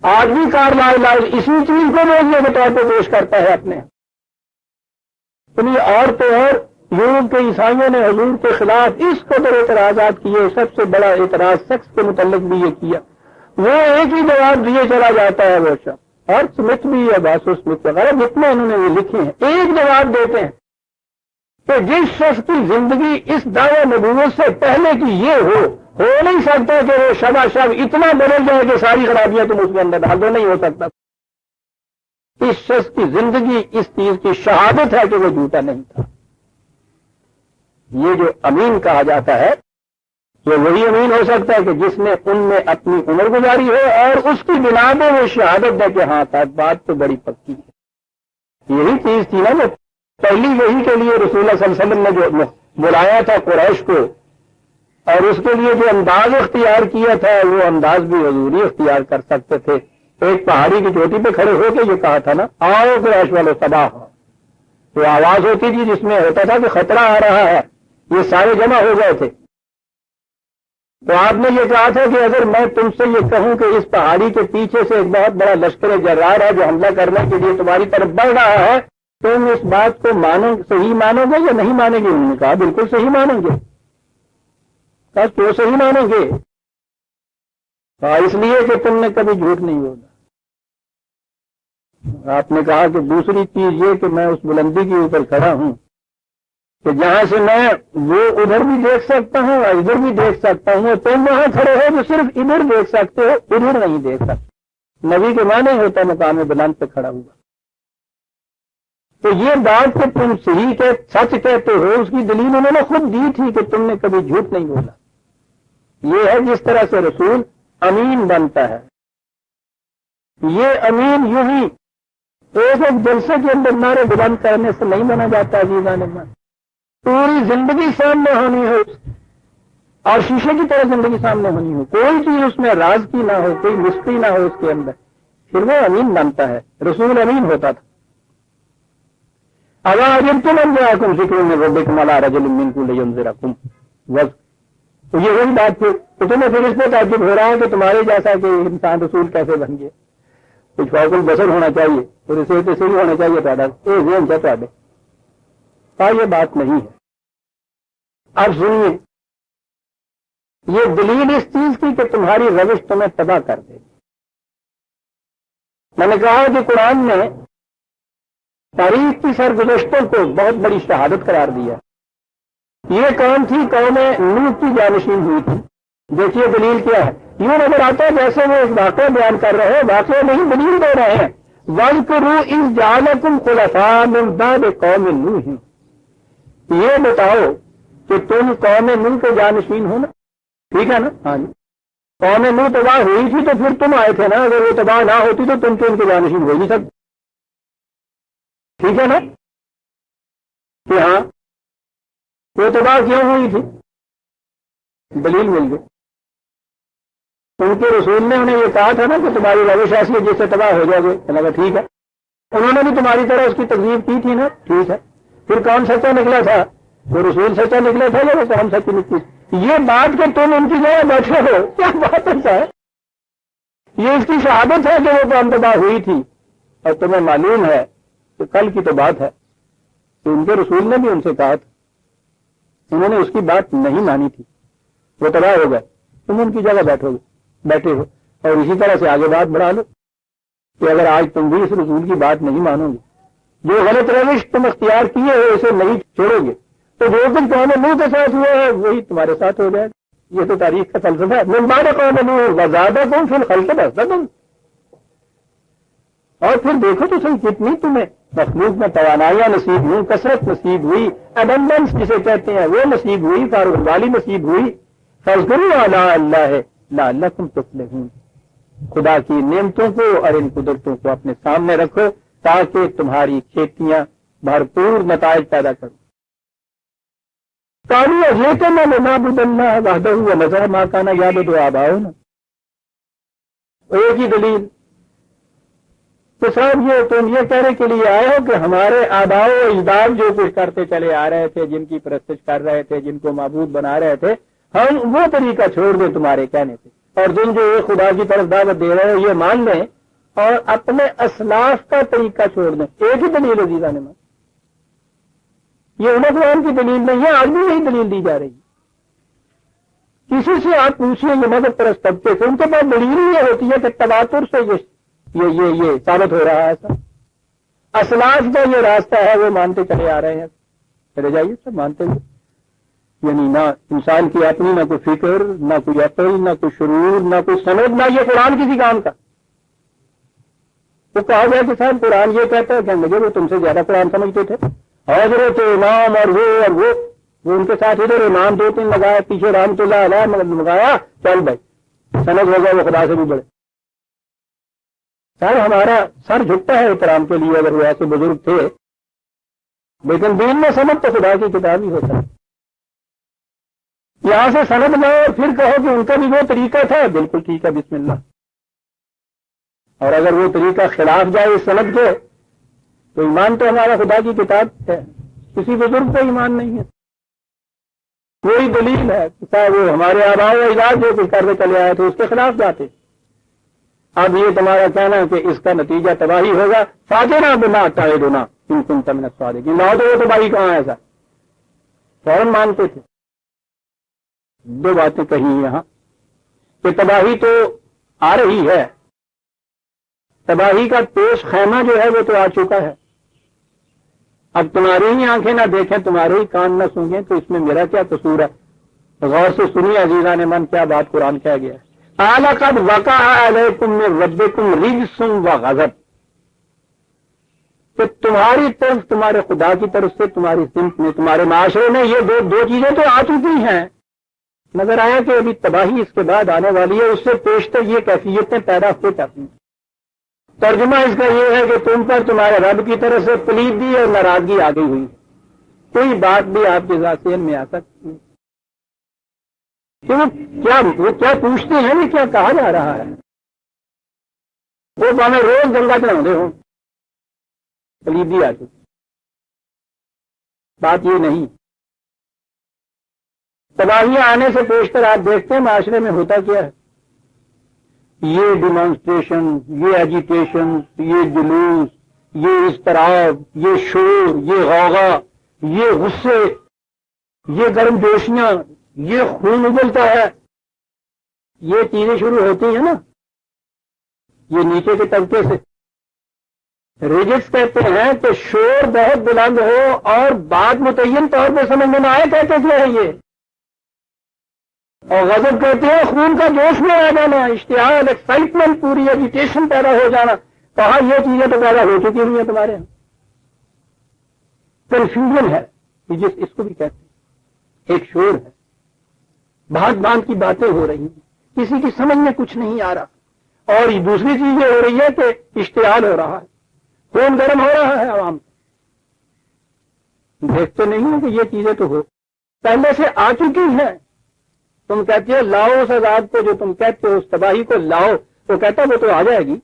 آج بھی کار لائے اسی چیز کو معجزے کے طور پہ پیش کرتا ہے اپنے. اور تو اور یورپ کے عیسائیوں نے حضور کے خلاف اس قدر اعتراضات کیے. سب سے بڑا اعتراض سیکس کے متعلق بھی یہ کیا، وہ ایک ہی جواب دیے چلا جاتا ہے. وہ شخص اور سمت بھی ہے، باسو سمت وغیرہ جتنے انہوں نے یہ لکھے ہیں، ایک جواب دیتے ہیں کہ جس شخص کی زندگی اس دعوی نبوت سے پہلے کی یہ ہو نہیں سکتا کہ وہ شب اتنا بدل جائے کہ ساری خرابیاں تم اس کے اندر ڈال دو، نہیں ہو سکتا. اس شخص کی زندگی اس چیز کی شہادت ہے کہ وہ جھوٹا نہیں تھا. یہ جو امین کہا جاتا ہے یہ وہی امین ہو سکتا ہے کہ جس نے ان میں اپنی عمر گزاری ہو اور اس کی بنا پہ وہ شہادت دے کہ ہاں بات تو بڑی پکی ہے. یہی چیز تھی نا جو پہلی وحی کے لیے رسول اللہ صلی اللہ علیہ وسلم نے جو بلایا تھا قریش کو، اور اس کے لیے جو انداز اختیار کیا تھا وہ انداز بھی حضوری اختیار کر سکتے تھے. ایک پہاڑی کی چوٹی پہ کھڑے ہو کے یہ کہا تھا نا آؤ قریش والو تباہ. وہ آواز ہوتی تھی جس میں ہوتا تھا کہ خطرہ آ رہا ہے. یہ سارے جمع ہو گئے تھے. تو آپ نے یہ کہا تھا کہ اگر میں تم سے یہ کہوں کہ اس پہاڑی کے پیچھے سے ایک بہت بڑا لشکر جرار ہے جو حملہ کرنے کے لیے تمہاری طرف بڑھ رہا ہے، تم اس بات کو صحیح مانو گے یا نہیں مانیں گے؟ انہوں نے کہا بالکل صحیح مانیں گے. کہا کیوں صحیح مانیں گے؟ کہا اس لیے کہ تم نے کبھی جھوٹ نہیں بولا. آپ نے کہا کہ دوسری چیز یہ کہ میں اس بلندی کے اوپر کھڑا ہوں کہ جہاں سے میں وہ ادھر بھی دیکھ سکتا ہوں اور ادھر بھی دیکھ سکتا ہوں. تم وہاں کھڑے ہو جو صرف ادھر دیکھ سکتے ہو، ادھر نہیں دیکھ سکتے. نبی کے معنی ہوتا مقام بلند پہ کھڑا ہوا. تو یہ بات کہ تم صحیح کے سچ کہتے ہو اس کی دلیل انہوں نے خود دی تھی کہ تم نے کبھی جھوٹ نہیں بولا. یہ ہے جس طرح سے رسول امین بنتا ہے. یہ امین یوں ہی ایک جلسے کے اندر نعرے بلند کرنے سے نہیں بنا جاتا عزیزان من. پوری زندگی سامنے ہونی ہو اور شیشے کی طرح زندگی سامنے ہونی ہو، کوئی چیز اس میں راز کی نہ ہو، کوئی مستی نہ ہو اس کے اندر، پھر وہ امین بنتا ہے. رسول امین ہوتا تھا. اَوَعَجِبْتُمْ أَنْ جَاءَكُمْ ذِكْرٌ مِّن رَّبِّكُمْ عَلَىٰ رَجُلٍ مِّنكُمْ لِيُنذِرَكُمْ. تو یہ وہی بات تھی. تو تمہیں پھر اس پہ تعجب ہو رہا ہے کہ تمہارے جیسا کہ انسان رسول کیسے بن گئے. کچھ فوق البصر ہونا چاہیے اور اسے تو صحیح ہونا چاہیے تھا. یہ بات نہیں ہے. اب سنیے، یہ دلیل اس چیز کی کہ تمہاری روش تمہیں تباہ کر دے گی. میں نے کہا کہ قرآن نے تاریخ کی سرگزشتوں کو بہت بڑی شہادت قرار دیا. یہ قوم تھی قوم نوح کی جانشین ہوئی تھی. دیکھیے دلیل کیا ہے. یوں نظر آتا ہے جیسے وہ ایک واقعہ بیان کر رہے ہیں، واقعہ نہیں دلیل دے رہے ہیں. وَاذْكُرُوا إِذْ جَعَلَكُمْ خُلَفَاءَ مِن بَعْدِ قَوْمِ نُوحٍ. یہ بتاؤ کہ تم قوم نوح کے جانشین ہو نا. ٹھیک ہے نا؟ ہاں جی. قوم نوح تباہ ہوئی تھی تو پھر تم آئے تھے نا. اگر وہ تباہ نہ ہوتی تو تم تو ان کے جانشین ہو نہیں سکتے. ٹھیک ہے نا؟ کہ ہاں وہ تباہ کیوں ہوئی تھی؟ دلیل مل گئی. ان کے رسول نے انہیں یہ کہا تھا نا کہ تمہاری روش ایسی ہے جس سے تباہ ہو جاؤ گے. لگا ٹھیک ہے. انہوں نے بھی تمہاری طرح اس کی تکذیب کی تھی نا. ٹھیک ہے. پھر کون سچا نکلا تھا؟ وہ رسول سچا نکلا تھا یا وہ قوم سچی نکلی؟ یہ بات کہ تم ان کی جگہ بیٹھے ہو، کیا بات ہے؟ یہ اس کی شہادت ہے کہ وہ قوم تباہ ہوئی تھی، اور تمہیں معلوم ہے کہ کل کی تو بات ہے کہ ان کے رسول نے بھی ان سے کہا تھا، انہوں نے اس کی بات نہیں مانی تھی، وہ تباہ ہو گئے، تم ان کی جگہ بیٹھے ہو، اور اسی طرح سے آگے بات بڑھا لو کہ اگر آج تم بھی اس رسول کی بات نہیں مانو گے، جو غلط روش تم اختیار کیے ہو اسے نہیں چھوڑو گے، تو جو کچھ قوم نوح کے ساتھ ہوا ہے وہی تمہارے ساتھ ہو جائے گا۔ یہ تو تاریخ کا فلسفہ ہے۔ من بعد قوم نوح وزادکم فی الخلق بسطۃ، اور پھر دیکھو تو صحیح کتنی تمہیں مخلوق میں توانائیاں نصیب ہوئی، کثرت نصیب ہوئی، ابنڈنس جسے کہتے ہیں وہ نصیب ہوئی، فاروق والی نصیب ہوئی۔ فاذکروا آلاء اللہ لعلکم تفلحون، خدا کی نعمتوں کو اور ان قدرتوں کو اپنے سامنے رکھو تاکہ تمہاری کھیتیاں بھرپور نتائج پیدا کریں۔ قالوا اجئتنا لنعبد اللہ وحدہ ونذر ما کان یعبد آباؤنا، ایک ہی دلیل تو صاحب یہ تم یہ کہنے کے لیے آئے ہو کہ ہمارے آباء و اجداد جو کچھ کرتے چلے آ رہے تھے، جن کی پرستش کر رہے تھے، جن کو معبود بنا رہے تھے، ہم وہ طریقہ چھوڑ دیں تمہارے کہنے سے، اور تم جو ایک خدا کی طرف دعوت دے رہے ہو یہ مان لیں اور اپنے اسلاف کا طریقہ چھوڑ دیں۔ ایک ہی دلیل عزیزہ نے مان، یہ امت کی دلیل نہیں ہے، آج بھی یہی دلیل دی جا رہی ہے۔ کسی سے آپ پوچھیں یہ مذہب پرست طبقے سے، ان کے پاس دلیل ہی یہ ہوتی ہے کہ تواتر سے یہ ثابت ہو رہا ہے ایسا، اسلاف کا یہ راستہ ہے وہ مانتے چلے آ رہے ہیں، چلے جائیے سب مانتے ہوئے، یعنی نہ انسان کی اپنی نہ کوئی فکر، نہ کوئی عقل، نہ کوئی شعور، نہ کوئی سند، نہ یہ قرآن کسی کام کا۔ تو کہا گیا کہ صاحب قرآن یہ کہتا ہے کہ مجھے وہ تم سے زیادہ قرآن سمجھتے تھے، حضرت امام اور وہ ان کے ساتھ ادھر امام دو تین لگایا، پیچھے رحمت اللہ علیہ لگایا، چل بھائی سند ہو گیا وہ خدا سے بھی بڑے۔ سر ہمارا سر جھکتا ہے احترام کے لیے اگر وہ ایسے بزرگ تھے، لیکن دین میں سند تو خدا کی کتاب ہی ہوتا ہے۔ یہاں سے سند لو اور پھر کہو کہ ان کا بھی وہ طریقہ تھا، بالکل ٹھیک ہے، بسم اللہ۔ اور اگر وہ طریقہ خلاف جائے اس سند کے تو ایمان تو ہمارا خدا کی کتاب ہے، کسی بزرگ کو ایمان نہیں ہے۔ کوئی دلیل ہے کہ وہ ہمارے آباء و اجداد جو کچھ کرتے چلے آئے تھے اس کے خلاف جاتے۔ اب یہ تمہارا کہنا ہے کہ اس کا نتیجہ تباہی ہوگا، فاتنا بما تعدنا ان کنت من الصادقین، لاؤ تو وہ تباہی کہاں ہے؟ ایسا فوراً مانتے تھے۔ دو باتیں کہی یہاں کہ تباہی تو آ رہی ہے، تباہی کا پیش خیمہ جو ہے وہ تو آ چکا ہے، اب تمہاری ہی آنکھیں نہ دیکھیں، تمہارے ہی کان نہ سنیں تو اس میں میرا کیا قصور ہے؟ غور سے سنیے عزیزان من کیا بات قرآن کہہ گیا ہے۔ قَدْ وَقَعَ عَلَيْكُم مِّن رَّبِّكُم رِجْسٌ وَغَضَبٌ، کہ تمہاری طرف، تمہارے خدا کی طرف سے، تمہاری سمت میں، تمہارے معاشرے میں یہ دو چیزیں تو آ چکی ہیں۔ نظر آیا کہ ابھی تباہی اس کے بعد آنے والی ہے، اس سے پیشتر یہ کیفیتیں پیدا ہو جاتی ہیں۔ ترجمہ اس کا یہ ہے کہ تم پر تمہارے رب کی طرف سے کلیدی اور ناراضگی آ گئی ہوئی، کوئی بات بھی آپ کے ذہن میں آ سکتی ہے کہ وہ کیا پوچھتے ہیں، یہ کیا کہا جا رہا ہے، وہ ہمیں روز گنگا چڑھاتے ہوں، کلیدی آ چکی۔ بات یہ نہیں، تباہیاں آنے سے پیشتر آپ دیکھتے ہیں معاشرے میں ہوتا کیا ہے، یہ ڈیمانسٹریشن، یہ ایجیٹیشن، یہ جلوس، یہ اضطراب، یہ شور، یہ غوغا، یہ غصے، یہ گرم جوشیاں، یہ خون ابلتا ہے، یہ چیزیں شروع ہوتی ہیں نا، یہ نیچے کے طبقے سے۔ ریجکس کہتے ہیں کہ شور بہت بلند ہو اور بات متعین طور پہ سمجھ میں نہ آئے، کہتے کیا ہے یہ، اور غضب کہتے ہیں خون کا جوش میں آ جانا، اشتعال، ایکسائٹمنٹ، پوری ایجیٹیشن پیدا ہو جانا۔ کہاں یہ چیزیں تو پیدا ہو چکی ہوئی ہیں تمہارے یہاں، کنفیوژن ہے اس کو بھی کہتے ہیں، ایک شور ہے، بھانت کی باتیں ہو رہی ہیں، کسی کی سمجھ میں کچھ نہیں آ رہا، اور دوسری چیز یہ ہو رہی ہے کہ اشتعال ہو رہا ہے، خون گرم ہو رہا ہے عوام۔ دیکھتے نہیں ہیں کہ یہ چیزیں تو ہو پہلے سے آ چکی ہیں۔ تم کہتے ہو لاؤ اس عذاب کو، جو تم کہتے ہو اس تباہی کو لاؤ، وہ کہتا وہ تو آ جائے گی۔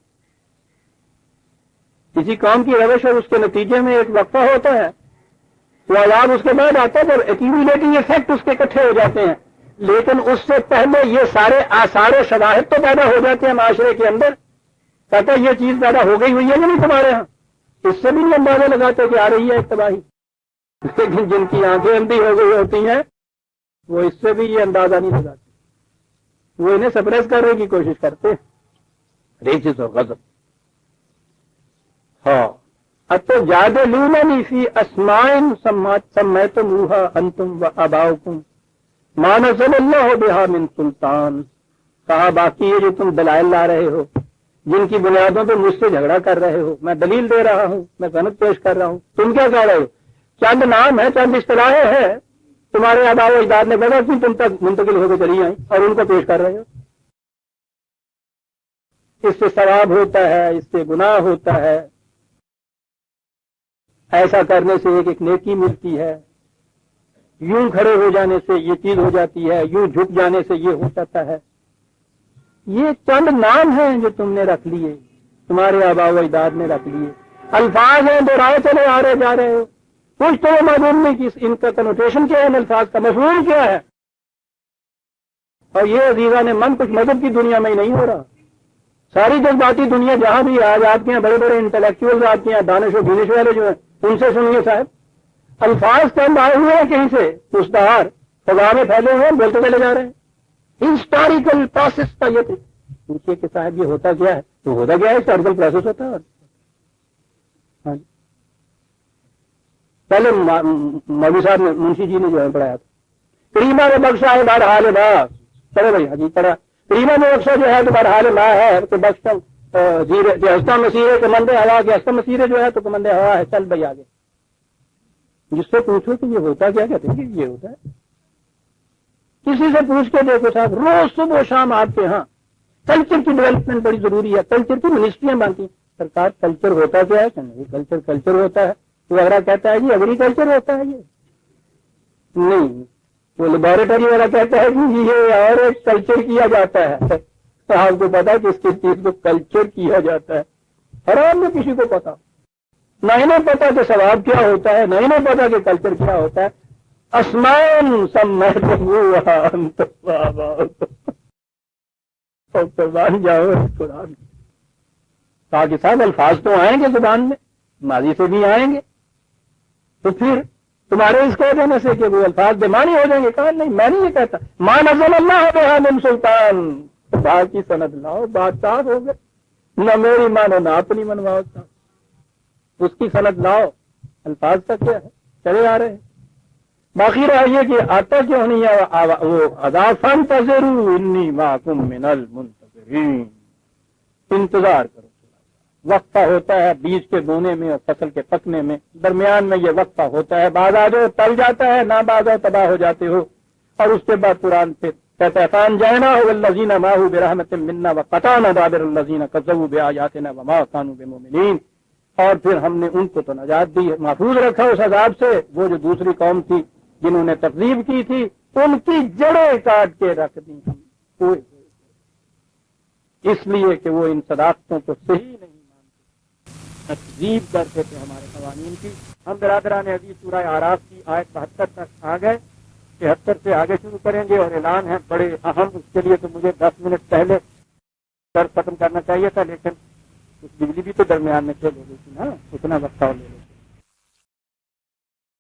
کسی قوم کی روش اور اس کے نتیجے میں ایک وقفہ ہوتا ہے، وہ عذاب اس کے بعد آتا ہے جب ایکیومولیٹنگ ایفیکٹ اس کے اکٹھے ہو جاتے ہیں، لیکن اس سے پہلے یہ سارے آثار و شواہد تو پیدا ہو جاتے ہیں معاشرے کے اندر، کہتا یہ چیز پیدا ہو گئی ہوئی ہے کہ نہیں تمہارے ہاں، اس سے بھی نہیں اندازہ لگاتے کہ آ رہی ہے تباہی، لیکن جن کی آنکھیں اندھی ہو گئی ہوتی ہیں وہ اس سے بھی یہ اندازہ نہیں لگاتے، وہ انہیں سپریس کرنے کی کوشش کرتے ہیں، ریجز اور غضب۔ ہاں اتجادلوننی فی اسماء سمیتموہا انتم وآباؤکم ما نزل اللہ بہا من سلطان، کہا باقی یہ جو تم دلائل لا رہے ہو، جن کی بنیادوں پہ مجھ سے جھگڑا کر رہے ہو، میں دلیل دے رہا ہوں، میں صنعت پیش کر رہا ہوں، تم کیا کہہ رہے ہو؟ چند نام ہے، چند اصطلاحیں ہیں، تمہارے آباء و اجداد نے بغیر کی تم تک منتقل ہو کے چلی آئیں اور ان کو پیش کر رہے ہو۔ اس سے ثواب ہوتا ہے، اس سے گناہ ہوتا ہے، ایسا کرنے سے ایک نیکی ملتی ہے، یوں کھڑے ہو جانے سے یہ چیز ہو جاتی ہے، یوں جھک جانے سے یہ ہو جاتا ہے۔ یہ چند نام ہیں جو تم نے رکھ لیے، تمہارے آباء و اجداد نے رکھ لیے، الفاظ ہیں دہرائے چلے آ رہے جا رہے ہو، کچھ تو معلوم نہیں کہ ان کا کنوٹیشن کیا ہے، ان الفاظ کا مفہوم کیا ہے۔ اور یہ عزیزان من کچھ مذہب کی دنیا میں ہی نہیں ہو رہا، ساری جذباتی دنیا جہاں بھی آج آپ کے یہاں بڑے بڑے انٹلیکچوئل آپ کے یہاں دانش و بینش والے جو ہیں ان سے سنیے صاحب، الفاظ چند آئے ہوئے ہیں کہیں سے مستعار فضا میں پھیلے ہوئے ہیں، بولتے چلے جا رہے ہیں، ہسٹوریکل پروسیس کا یہ پوچھیے کہ صاحب یہ ہوتا کیا ہے؟ تو ہوتا کیا ہے؟ ہسٹوریکل پروسیس ہوتا ہے۔ ہاں جی، پہلے مولوی صاحب نے منشی جی نے جو ہے پڑھایا تھا، کریمہ نے بخشا ہے بہرحال باغ، چلے بھائی حجی پڑھا، کریمہ نے بخشا جو ہے تو بہرحال ماں ہے کہ بخشم ہستہ مسیرے کمندے ہوا کے ہستہ مسیرے جو ہے تو کمندے ہوا ہے، چل بھائی آگے۔ جس سے پوچھو کہ یہ ہوتا کیا، کہتے ہیں کہ یہ ہوتا ہے، کسی سے پوچھ کے دیکھو صاحب، روز صبح و شام آپ کے ہاں کلچر کی ڈیولپمنٹ بڑی ضروری ہے، کلچر کی منسٹریاں بنتی ہیں، سرکار کلچر ہوتا کیا ہے کہ نہیں، کلچر ہوتا ہے تو اگرا کہتا ہے جی ایگریکلچر ہوتا ہے، یہ نہیں، وہ لیبوریٹری والا کہتا ہے کہ یہ اور ایک کلچر کیا جاتا ہے، تو آپ کو پتا کہ اس کی چیز کو کلچر کیا جاتا ہے، حرام میں کسی کو پتا نہ انہیں پتا کہ ثواب کیا ہوتا ہے، نہ انہیں پتا کہ کلچر کیا ہوتا ہے۔ اسمان سمیتموہا انتم وآباؤکم بن جاؤ قرآن، تاکہ صاحب الفاظ تو آئیں گے زبان میں، ماضی سے بھی آئیں گے، تو پھر تمہارے اس کہہ دینے سے کہ وہ الفاظ بے معنی ہو جائیں گے، کہا نہیں میں نہیں یہ کہتا، ما نزل اللہ بہا من سلطان، بات کی سند لاؤ، بات صاف ہو گئے، نہ میری مانو نہ اپنی منواؤ، اس کی سند لاؤ، الفاظ تک کیا ہے چلے آ رہے ہیں۔ باقی رہا یہ کہ آتا کیوں نہیں ہے وہ عذاب، فانتظروا انی معکم من المنتظرین، انتظار کرو، وقفہ ہوتا ہے بیج کے بونے میں اور فصل کے پکنے میں، درمیان میں یہ وقفہ ہوتا ہے، بعض آ جاؤ ٹل جاتا ہے، نہ بعض آؤ تباہ ہو جاتے ہو، اور اس کے بعد قرآن پھر کہتا ہے فانجیناہ والذین معہ برحمۃ منا وقطعنا دابر الذین کذبوا بآیاتنا وما کانوا بمؤمنین، اور پھر ہم نے ان کو تو نجات دی، محفوظ رکھا اس عذاب سے، وہ جو دوسری قوم تھی جنہوں نے تکذیب کی تھی ان کی جڑیں کاٹ کے رکھ دی ہم، اس لیے کہ وہ ان صداقتوں کو صحیح نہیں تکذیب کرتے تھے ہمارے قوانین کی۔ ہم برادران عزیز سورہ اعراف کی آیت 72 تک آ گئے، 73 سے آگے شروع کریں گے، اور اعلان ہے بڑے اہم، اس کے لیے تو مجھے 10 منٹ پہلے ختم کرنا چاہیے تھا، لیکن کچھ بجلی بھی تو درمیان میں چل ہو گئی تھی نا، اتنا وقت اور لے لیں۔